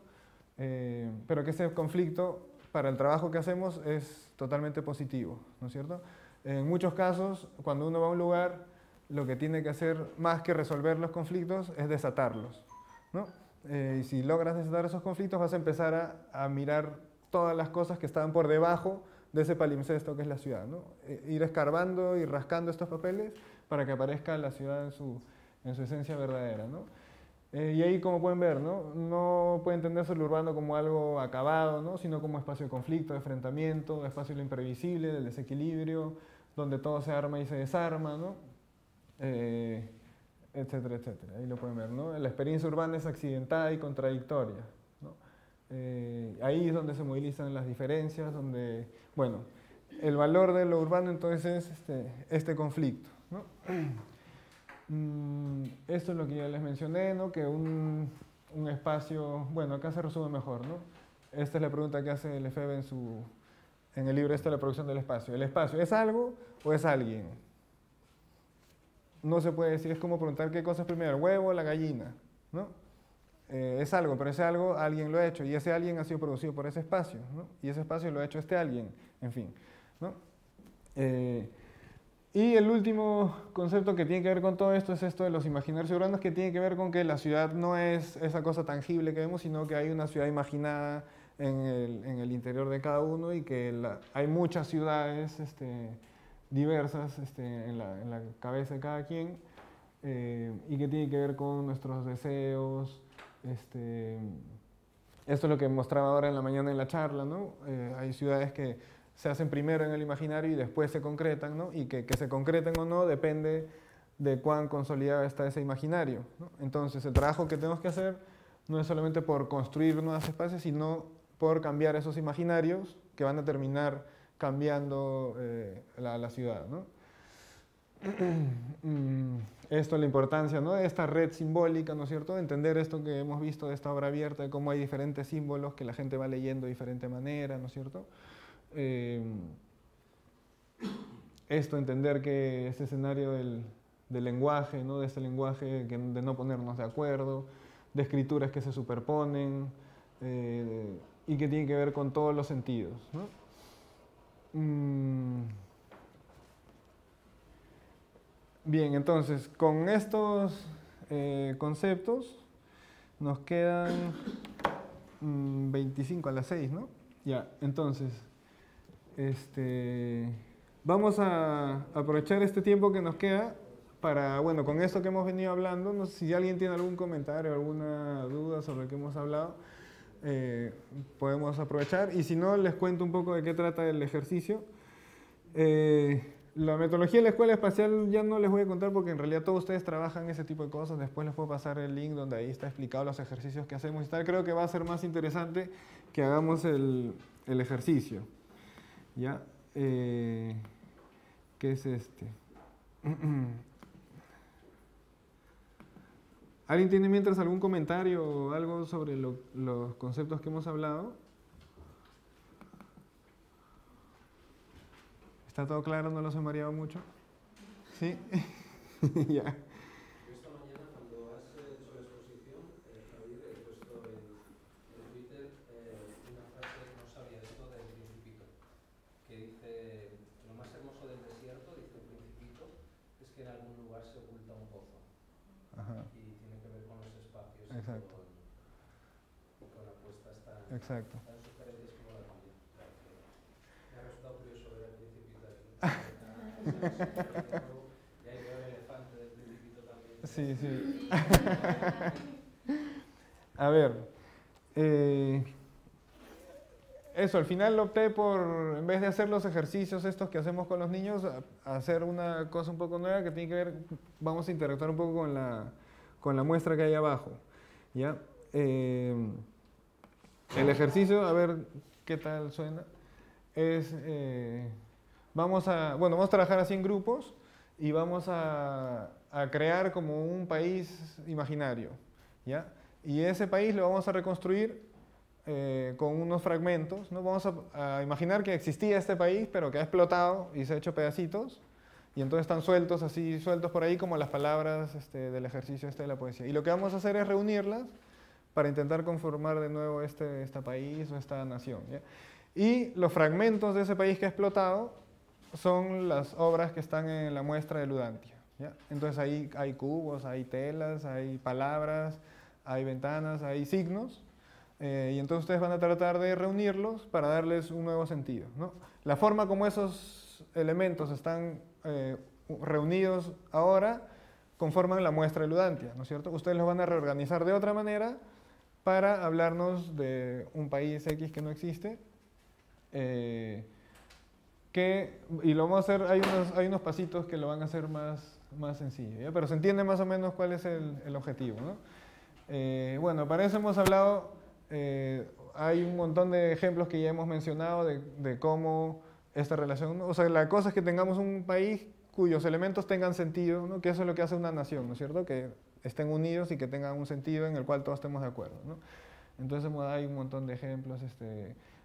pero que ese conflicto, para el trabajo que hacemos, es totalmente positivo, ¿no es cierto? En muchos casos, cuando uno va a un lugar, lo que tiene que hacer, más que resolver los conflictos, es desatarlos, ¿no? Y si logras desatar esos conflictos, vas a empezar a mirar todas las cosas que están por debajo de ese palimpsesto que es la ciudad, ¿no? Ir escarbando y rascando estos papeles para que aparezca la ciudad en su esencia verdadera, ¿no? Y ahí, como pueden ver, no puede entenderse lo urbano como algo acabado, ¿no? Sino como espacio de conflicto, de enfrentamiento, de espacio de lo imprevisible, del desequilibrio, donde todo se arma y se desarma, ¿no? Etcétera, etcétera. Ahí lo pueden ver, ¿no? La experiencia urbana es accidentada y contradictoria, ¿no? Ahí es donde se movilizan las diferencias, donde, bueno, el valor de lo urbano entonces es este conflicto, ¿no? Esto es lo que ya les mencioné, ¿no? Que un espacio, bueno, acá se resume mejor, ¿no? Esta es la pregunta que hace Lefebvre en el libro La producción del espacio. ¿El espacio es algo o es alguien? No se puede decir, es como preguntar qué cosa es primero, el huevo o la gallina, ¿no? Es algo, pero ese algo alguien lo ha hecho, y ese alguien ha sido producido por ese espacio, ¿no? Y ese espacio lo ha hecho este alguien, en fin, ¿no? Y el último concepto que tiene que ver con todo esto es esto de los imaginarios urbanos, que tiene que ver con que la ciudad no es esa cosa tangible que vemos, sino que hay una ciudad imaginada en el interior de cada uno, y que hay muchas ciudades diversas en la cabeza de cada quien, y que tiene que ver con nuestros deseos. Esto es lo que mostraba ahora en la mañana en la charla, ¿no? Hay ciudades que se hacen primero en el imaginario y después se concretan, ¿no? Y que se concreten o no depende de cuán consolidado está ese imaginario, ¿no? Entonces, el trabajo que tenemos que hacer no es solamente por construir nuevos espacios, sino por cambiar esos imaginarios que van a terminar cambiando la ciudad, ¿no? Esto es la importancia, ¿no?, de esta red simbólica, ¿no es cierto?, de entender esto que hemos visto de esta obra abierta, de cómo hay diferentes símbolos que la gente va leyendo de diferente manera, ¿no es cierto? Esto, entender que este escenario del lenguaje, ¿no?, de este lenguaje de no ponernos de acuerdo, de escrituras que se superponen, y que tiene que ver con todos los sentidos, ¿no? Bien, entonces, con estos conceptos nos quedan 25 a las 6, ¿no? Ya, entonces, vamos a aprovechar este tiempo que nos queda para, bueno, con esto que hemos venido hablando, no sé si alguien tiene algún comentario, alguna duda sobre lo que hemos hablado, podemos aprovechar, y si no, les cuento un poco de qué trata el ejercicio. La metodología de la escuela espacial ya no les voy a contar porque en realidad todos ustedes trabajan ese tipo de cosas. Después les puedo pasar el link donde ahí está explicado los ejercicios que hacemos y tal. Creo que va a ser más interesante que hagamos el ejercicio. ¿Ya? ¿Qué es este? ¿Alguien tiene mientras algún comentario o algo sobre los conceptos que hemos hablado? ¿Está todo claro? ¿No los he mareado mucho? ¿Sí? Ya. Esta mañana cuando has hecho la exposición, Javier, he puesto en Twitter una frase, no sabía esto del Principito, que dice, lo más hermoso del desierto, dice el Principito, es que en algún lugar se oculta un pozo. Ajá. Y tiene que ver con los espacios Exacto. y con apuestas tan Exacto. sugerentes como la tuya. Me ha resultado curioso ver el Principito aquí. Y ahí veo el elefante del Principito también. Sí, sí. A ver, eso, al final opté por, en vez de hacer los ejercicios estos que hacemos con los niños, hacer una cosa un poco nueva que tiene que ver, vamos a interactuar un poco con la muestra que hay abajo. ¿Ya? El ejercicio, a ver qué tal suena, es, vamos a trabajar así en grupos y vamos a crear como un país imaginario, ¿ya? Y ese país lo vamos a reconstruir con unos fragmentos, ¿no? Vamos a imaginar que existía este país, pero que ha explotado y se ha hecho pedacitos, y entonces están sueltos, así sueltos por ahí como las palabras del ejercicio de la poesía. Y lo que vamos a hacer es reunirlas para intentar conformar de nuevo este país o esta nación, ¿ya? Y los fragmentos de ese país que ha explotado son las obras que están en la muestra de Ludantia, ¿ya? Entonces ahí hay cubos, hay telas, hay palabras, hay ventanas, hay signos, y entonces ustedes van a tratar de reunirlos para darles un nuevo sentido, ¿no? La forma como esos elementos están reunidos ahora conforman la muestra de Ludantia, ¿no es cierto? Ustedes los van a reorganizar de otra manera para hablarnos de un país X que no existe, y lo vamos a hacer, hay unos pasitos que lo van a hacer más sencillo, ¿ya? Pero se entiende más o menos cuál es el objetivo, ¿no? Bueno, para eso hemos hablado, hay un montón de ejemplos que ya hemos mencionado de cómo esta relación, ¿no? O sea, la cosa es que tengamos un país cuyos elementos tengan sentido, ¿no? Que eso es lo que hace una nación, ¿no es cierto? Que estén unidos y que tengan un sentido en el cual todos estemos de acuerdo, ¿no? Entonces hay un montón de ejemplos,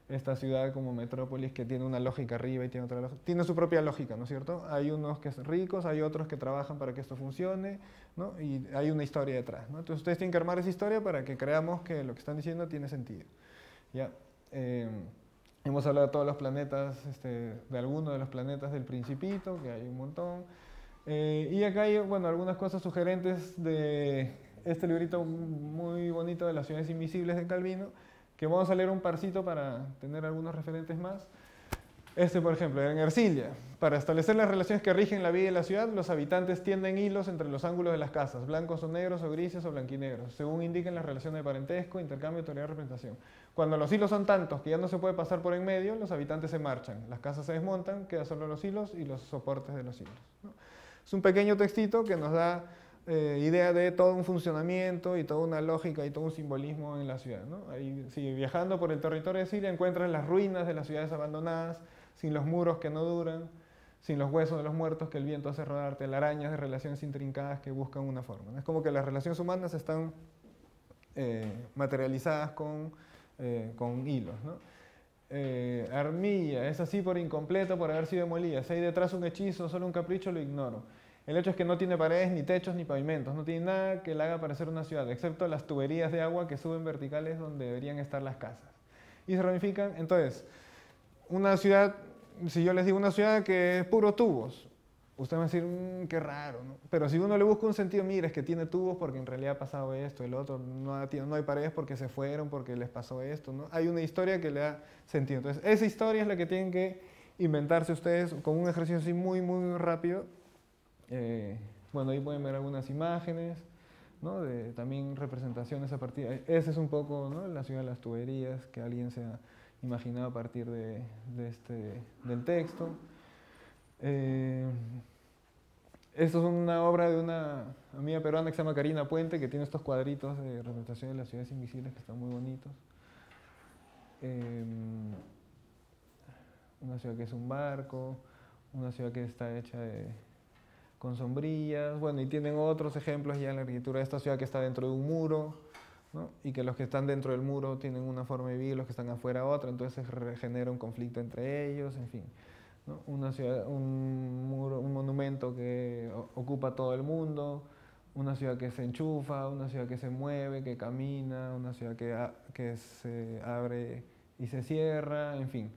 esta ciudad como metrópolis que tiene una lógica arriba y tiene otra lógica, tiene su propia lógica, ¿no es cierto? Hay unos que son ricos, hay otros que trabajan para que esto funcione, ¿no? Y hay una historia detrás, ¿no? Entonces ustedes tienen que armar esa historia para que creamos que lo que están diciendo tiene sentido, ¿ya? Hemos hablado de todos los planetas, de algunos de los planetas del Principito, que hay un montón, y acá hay, bueno, algunas cosas sugerentes de este librito muy bonito de las ciudades invisibles de Calvino, que vamos a leer un parcito para tener algunos referentes más. Por ejemplo, en Ercilia, para establecer las relaciones que rigen la vida de la ciudad, los habitantes tienden hilos entre los ángulos de las casas, blancos o negros o grises o blanquinegros, según indiquen las relaciones de parentesco, intercambio, teoría de representación. Cuando los hilos son tantos que ya no se puede pasar por en medio, los habitantes se marchan, las casas se desmontan, quedan solo los hilos y los soportes de los hilos, ¿no? Es un pequeño textito que nos da idea de todo un funcionamiento y toda una lógica y todo un simbolismo en la ciudad, ¿no? Ahí, si viajando por el territorio de Siria encuentras las ruinas de las ciudades abandonadas, sin los muros que no duran, sin los huesos de los muertos que el viento hace rodar, telarañas de relaciones intrincadas que buscan una forma, ¿no? Es como que las relaciones humanas están materializadas con hilos, ¿no? Armilla, es así por incompleto, por haber sido demolida. Si hay detrás un hechizo, solo un capricho, lo ignoro. El hecho es que no tiene paredes, ni techos, ni pavimentos, no tiene nada que la haga parecer una ciudad, excepto las tuberías de agua que suben verticales donde deberían estar las casas. Y se ramifican. Entonces, una ciudad, si yo les digo una ciudad que es puro tubos, usted va a decir, qué raro, ¿no? Pero si uno le busca un sentido, mira, es que tiene tubos porque en realidad ha pasado esto, el otro, no hay paredes porque se fueron, porque les pasó esto, ¿no? Hay una historia que le da sentido. Entonces, esa historia es la que tienen que inventarse ustedes con un ejercicio así muy, muy rápido. Bueno, ahí pueden ver algunas imágenes, ¿no? También representaciones a partir de... Ese es un poco, ¿no? La ciudad de las tuberías que alguien se ha imaginado a partir del texto. Esto es una obra de una amiga peruana que se llama Karina Puente, que tiene estos cuadritos de representación de las ciudades invisibles que están muy bonitos. Una ciudad que es un barco, una ciudad que está hecha con sombrillas, bueno, y tienen otros ejemplos ya en la arquitectura de esta ciudad que está dentro de un muro, ¿no? Y que los que están dentro del muro tienen una forma de vivir, los que están afuera otra, entonces se genera un conflicto entre ellos, en fin, ¿no? Una ciudad, un muro, un monumento que ocupa todo el mundo, una ciudad que se enchufa, una ciudad que se mueve, que camina, una ciudad que se abre y se cierra, en fin.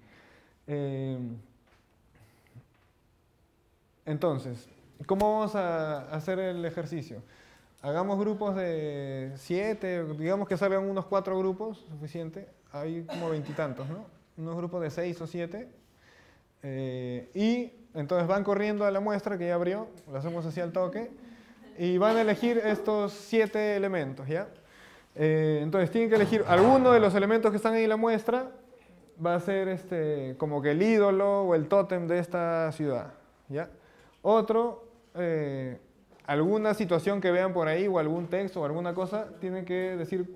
Entonces, ¿cómo vamos a hacer el ejercicio? Hagamos grupos de 7, digamos que salgan unos 4 grupos, suficiente. Hay como 20 y tantos, ¿no? Unos grupos de 6 o 7. Y entonces van corriendo a la muestra que ya abrió, lo hacemos así al toque, y van a elegir estos 7 elementos, ¿ya? Entonces tienen que elegir alguno de los elementos que están ahí en la muestra, va a ser como que el ídolo o el tótem de esta ciudad, ¿ya? Otro, alguna situación que vean por ahí o algún texto o alguna cosa, tienen que decir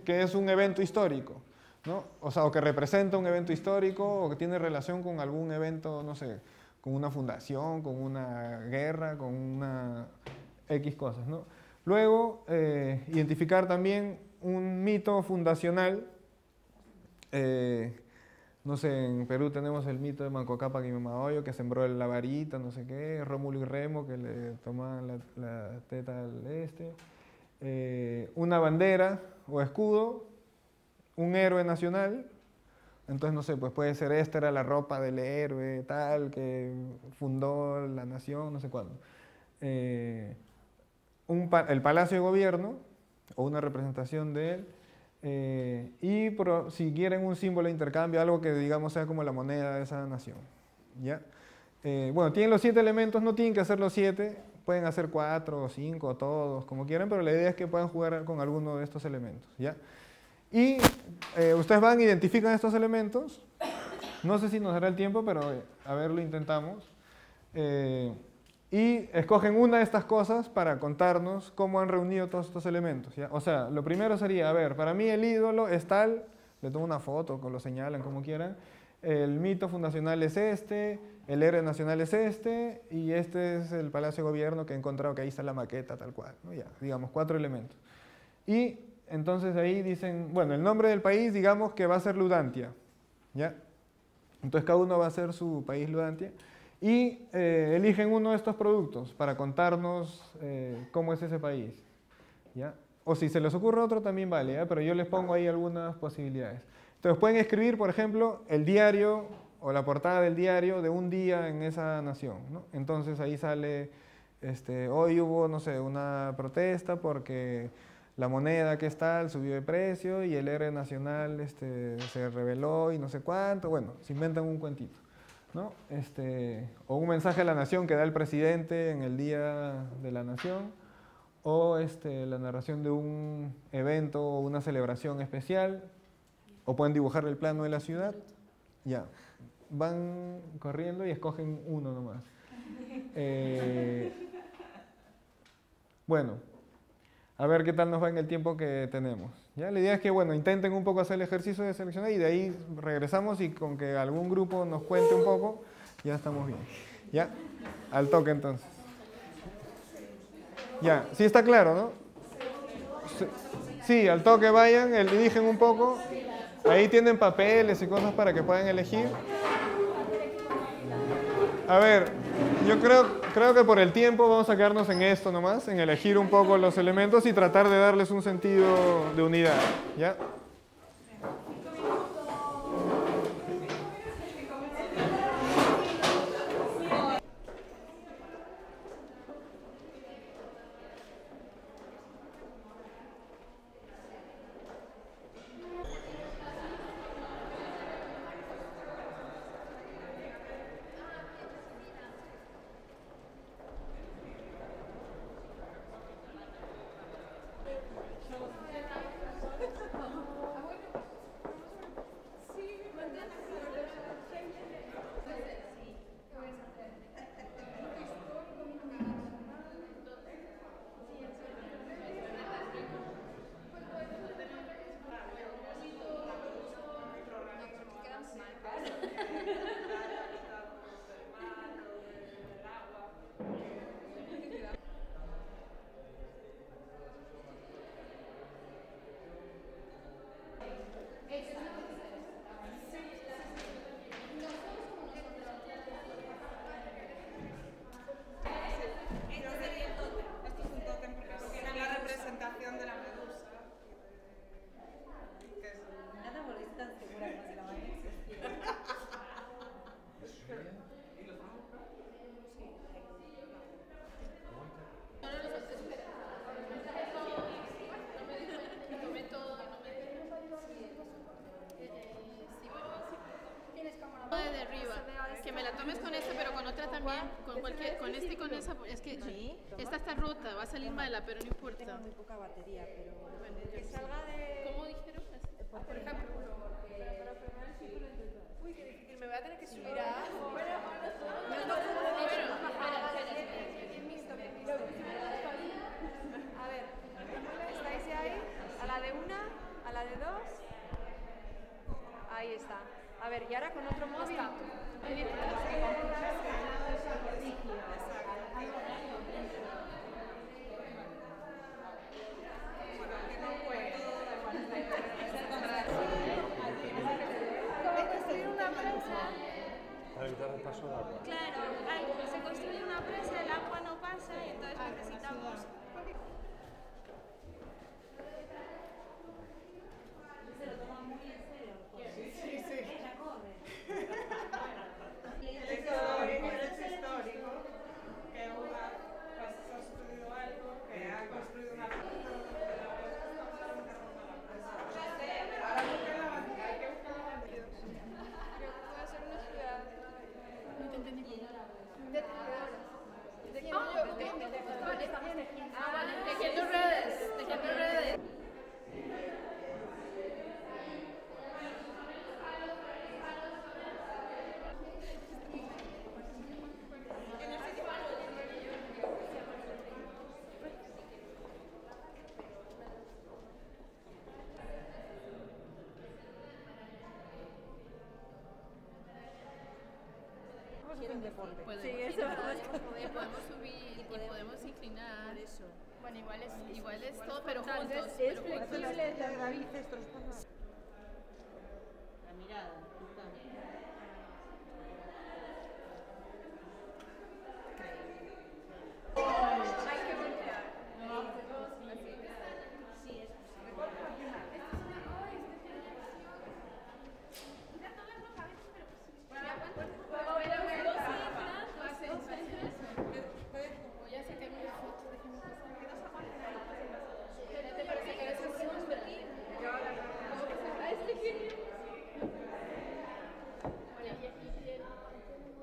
que es un evento histórico, ¿no? O sea, o que representa un evento histórico o que tiene relación con algún evento, no sé, con una fundación, con una guerra, con una X cosas, ¿no? Luego, identificar también un mito fundacional. No sé, en Perú tenemos el mito de Manco Cápac y Mamahoyo, que sembró la varita, no sé qué, Rómulo y Remo, que le tomaban la teta al una bandera o escudo, un héroe nacional. Entonces, no sé, pues puede ser esta era la ropa del héroe tal, que fundó la nación, no sé cuándo. El Palacio de Gobierno, o una representación de él. Si quieren un símbolo de intercambio, algo que digamos sea como la moneda de esa nación, ¿ya? Bueno, tienen los 7 elementos, no tienen que hacer los 7, pueden hacer 4 o 5 o todos, como quieran, pero la idea es que puedan jugar con alguno de estos elementos, ¿ya? Y ustedes van, identifican estos elementos, no sé si nos dará el tiempo, pero a ver, lo intentamos. Y escogen una de estas cosas para contarnos cómo han reunido todos estos elementos, ¿ya? O sea, lo primero sería, a ver, para mí el ídolo es tal, le tomo una foto, lo señalan como quieran, el mito fundacional es este, el héroe nacional es este, y este es el Palacio de Gobierno que he encontrado que ahí está la maqueta tal cual, ¿no? Ya, digamos, 4 elementos. Y entonces ahí dicen, bueno, el nombre del país, digamos que va a ser Ludantia, ¿ya? Entonces cada uno va a hacer su país Ludantia. Y eligen uno de estos productos para contarnos cómo es ese país, ¿ya? O si se les ocurre otro también vale, ¿ya? Pero yo les pongo ahí algunas posibilidades. Entonces pueden escribir, por ejemplo, el diario o la portada del diario de un día en esa nación, ¿no? Entonces ahí sale, hoy hubo, no sé, una protesta porque la moneda que es tal subió de precio y el héroe nacional se rebeló y no sé cuánto. Bueno, se inventan un cuentito, ¿no? O un mensaje a la nación que da el presidente en el Día de la Nación, o la narración de un evento o una celebración especial, o pueden dibujar el plano de la ciudad. Ya, van corriendo y escogen uno nomás. Bueno, a ver qué tal nos va en el tiempo que tenemos. ¿Ya? La idea es que, bueno, intenten un poco hacer el ejercicio de seleccionar y de ahí regresamos y con que algún grupo nos cuente un poco, ya estamos bien. ¿Ya? Al toque entonces. Ya, sí está claro, ¿no? Sí, al toque vayan, eligen un poco. Ahí tienen papeles y cosas para que puedan elegir. A ver, yo creo que por el tiempo vamos a quedarnos en esto nomás, en elegir un poco los elementos y tratar de darles un sentido de unidad, ¿ya? tomes con esta, pero con otra también, con cualquier, con este y con esa, es que esta está rota, va a salir mala, pero no importa. Tengo muy poca batería, pero Bueno, que salga de... ¿Cómo dijeron? Por ejemplo. Uy, qué difícil, me voy a tener que subir a... A ver, ¿estáis ya ahí? A la de una, a la de dos. Ahí está. A ver, y ahora con otro móvil. Construir una presa. Para evitar el paso de agua. Claro, se construye una presa, el agua no pasa y entonces necesitamos... Se lo toman muy en serio. Sí, sí. Ella corre. El hecho histórico que ha construido algo, que ha construido una presa. Tejiendo redes, tejiendo redes. Sí, eso Podemos subir y podemos inclinar. Por eso. Bueno, igual es todo, pero juntos. Es flexible, David, esto La mirada, hay que voltear. Sí, es Voy a sacar una foto de que me pasa.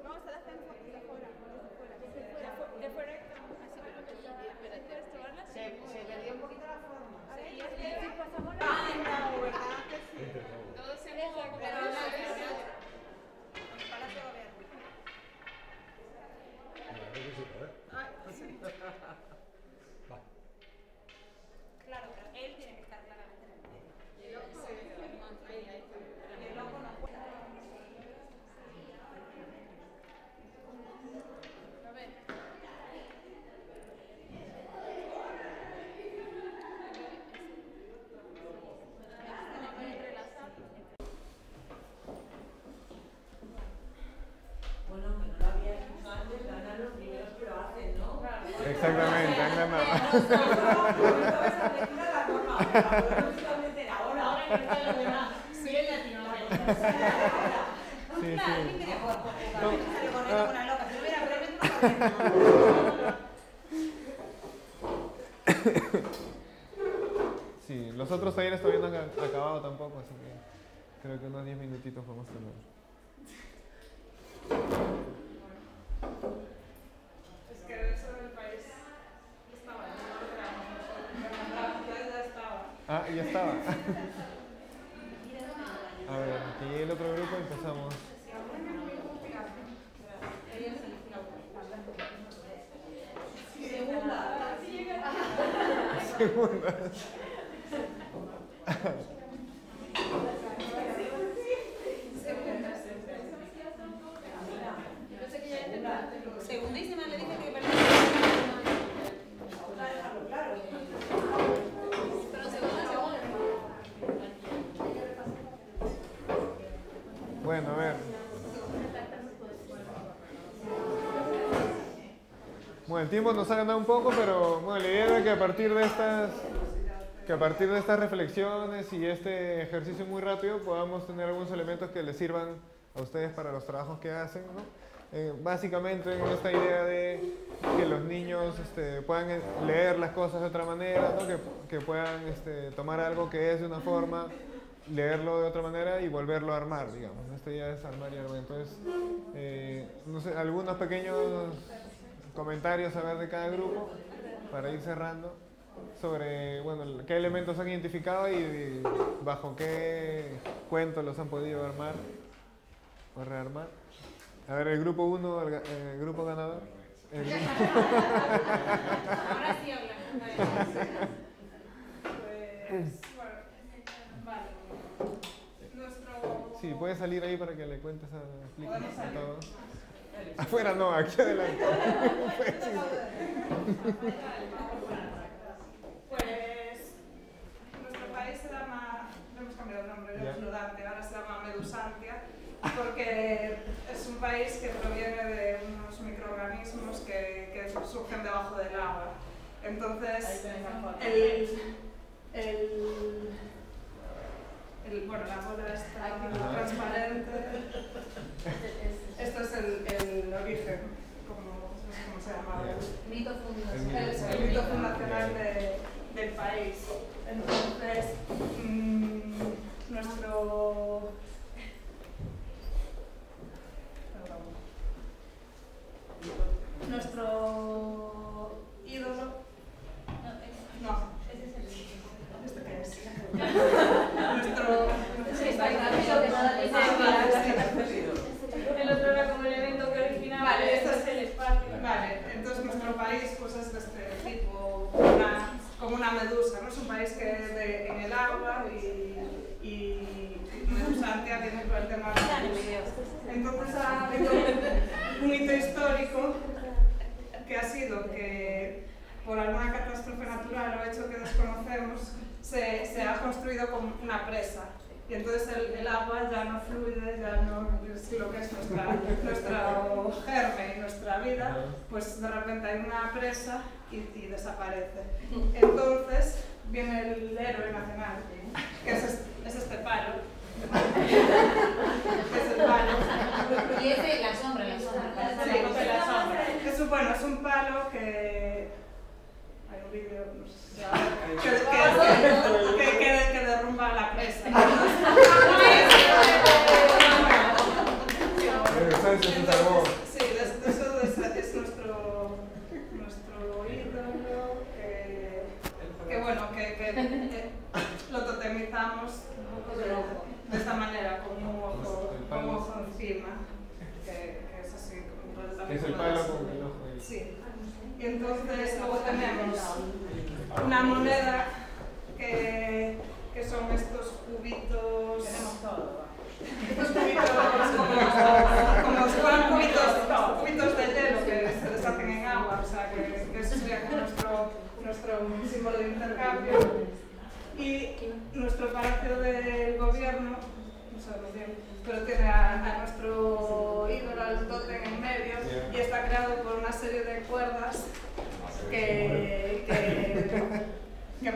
Vamos a hacer de fuera. De fuera. Se perdió un poquito la forma. Todos se mojan. Claro, pero él tiene que estar claramente en el medio. A ver. bueno, que no lo había hecho antes, ganan los primeros que lo hacen, ¿no? Exactamente, han ganado. Ahora que está lo demás. Sí, en Latinoamérica. Sí, sí. Sí, los otros talleres todavía no han acabado tampoco, así que creo que unos 10 minutitos vamos a tener. Es que el resto del país estaba, ya estaba. Ah, ya estaba. A ver, que llegue el otro grupo y empezamos. Segunda. Segundísima le dije que Bueno, a ver. Bueno, el tiempo nos ha ganado un poco, pero bueno, la idea era que a partir de estas reflexiones y este ejercicio muy rápido podamos tener algunos elementos que les sirvan a ustedes para los trabajos que hacen, ¿no? Básicamente en esta idea de que los niños puedan leer las cosas de otra manera, ¿no? que puedan tomar algo que es de una forma leerlo de otra manera y volverlo a armar, digamos. Esto ya es armar y armar. Entonces, no sé, algunos pequeños comentarios a ver de cada grupo para ir cerrando sobre, bueno, qué elementos han identificado y bajo qué cuentos los han podido armar o rearmar. A ver, el grupo 1, el grupo ganador. Ahora sí hablamos. Pues, bueno, vale. Nuestro... Sí, puedes salir ahí para que le cuentes ¿Podemos a salir? todos. Afuera no, aquí adelante. Pues nuestro país se llama, hemos cambiado el nombre, de Medusantia, ahora se llama Medusantia, porque es un país que proviene de unos microorganismos que surgen debajo del agua. Entonces, bueno, la bola está transparente. Esto es el origen, no sé cómo se llama. El mito fundacional. El mito fundacional del país. Entonces, nuestro ídolo. No, ese es el mito. ¿Este qué es? El otro era como el evento que originaba. Vale, esto es el espacio. Vale, entonces nuestro país pues es de este tipo, como una medusa, ¿no? Es un país que es en el agua y Medusantia viene por el tema de la medusas. Entonces ha habido un hito histórico que ha sido que por alguna catástrofe natural o hecho que desconocemos se ha construido como una presa. Y entonces el agua ya no fluye, ya no es lo que es nuestro germen y nuestra vida, pues de repente hay una presa y desaparece. Entonces viene el héroe nacional, que es este palo. Es el palo. Y es de la sombra, Sí, de la sombra. Es un palo que... Hay un vídeo, no sé si que derrumba la presa. Sí, eso es nuestro ídolo, que bueno, que lo totemizamos de esta manera, con un ojo encima, que es así. Que es el palo con el ojo. Sí. Y entonces luego tenemos una moneda que son estos cubitos. Tenemos todo. Estos cubitos como si fueran cubitos de hielo que se deshacen en agua, o sea que eso sería como nuestro símbolo de intercambio. Y nuestro palacio del gobierno, no sabemos bien, pero tiene a nuestro ídolo, al tótem en medio, y está creado por una serie de cuerdas que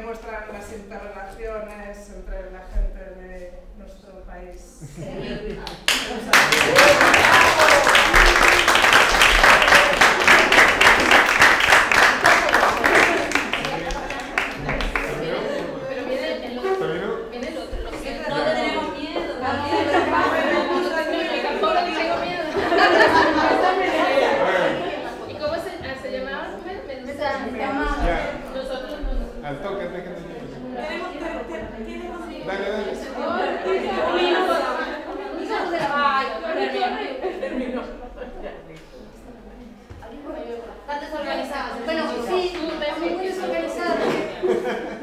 muestran las interrelaciones entre la gente de nuestro país. Al toque, déjenme. Dale, Están desorganizados. Bueno, sí, muy desorganizados.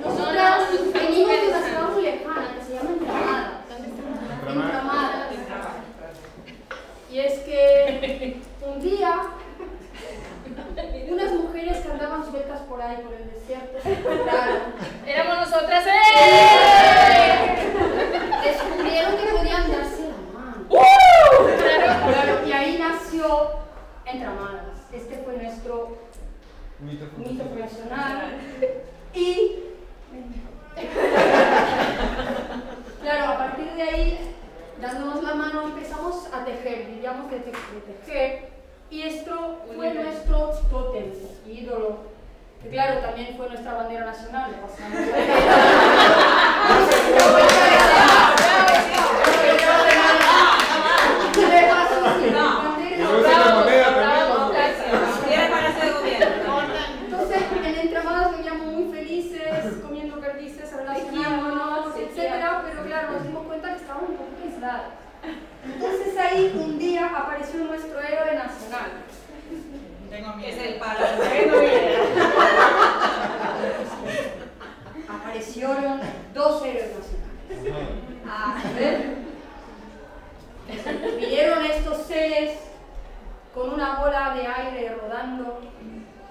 Nosotras venimos de una ciudad muy lejana que se llama Entramada. Y es que un día unas mujeres que andaban sueltas por ahí, por el desierto, se encontraron. Éramos nosotras. Descubrieron que podían darse la mano. Claro, y ahí nació Entramadas. Este fue nuestro mito fundacional. Y claro, a partir de ahí, dándonos la mano, empezamos a tejer, diríamos de tejer. Y esto fue nuestro tótem, ídolo, que claro, también fue nuestra bandera nacional. ciudades. Entonces ahí un día apareció nuestro héroe nacional. Tengo miedo. Es el paladino. Aparecieron dos héroes nacionales. A ver, vinieron estos seres con una bola de aire rodando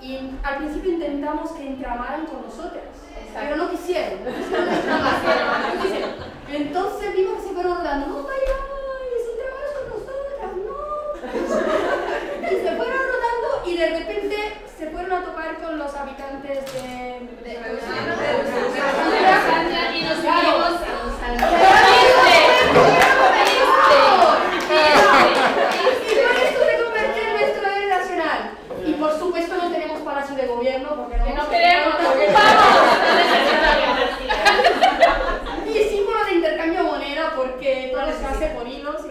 y al principio intentamos que entramaran con nosotras, pero no quisieron entramar. Entonces vimos que se fueron rodando, no vayáis, entramaros con nosotras, no. Y se fueron rodando y de repente se fueron a tocar con los habitantes de y nos seguimos y por esto se convirtió en nuestro héroe nacional. Y por supuesto no tenemos palacio de gobierno porque no queremos, nos ocupamos. Y símbolo de intercambio moneda porque todo se hace por hilos y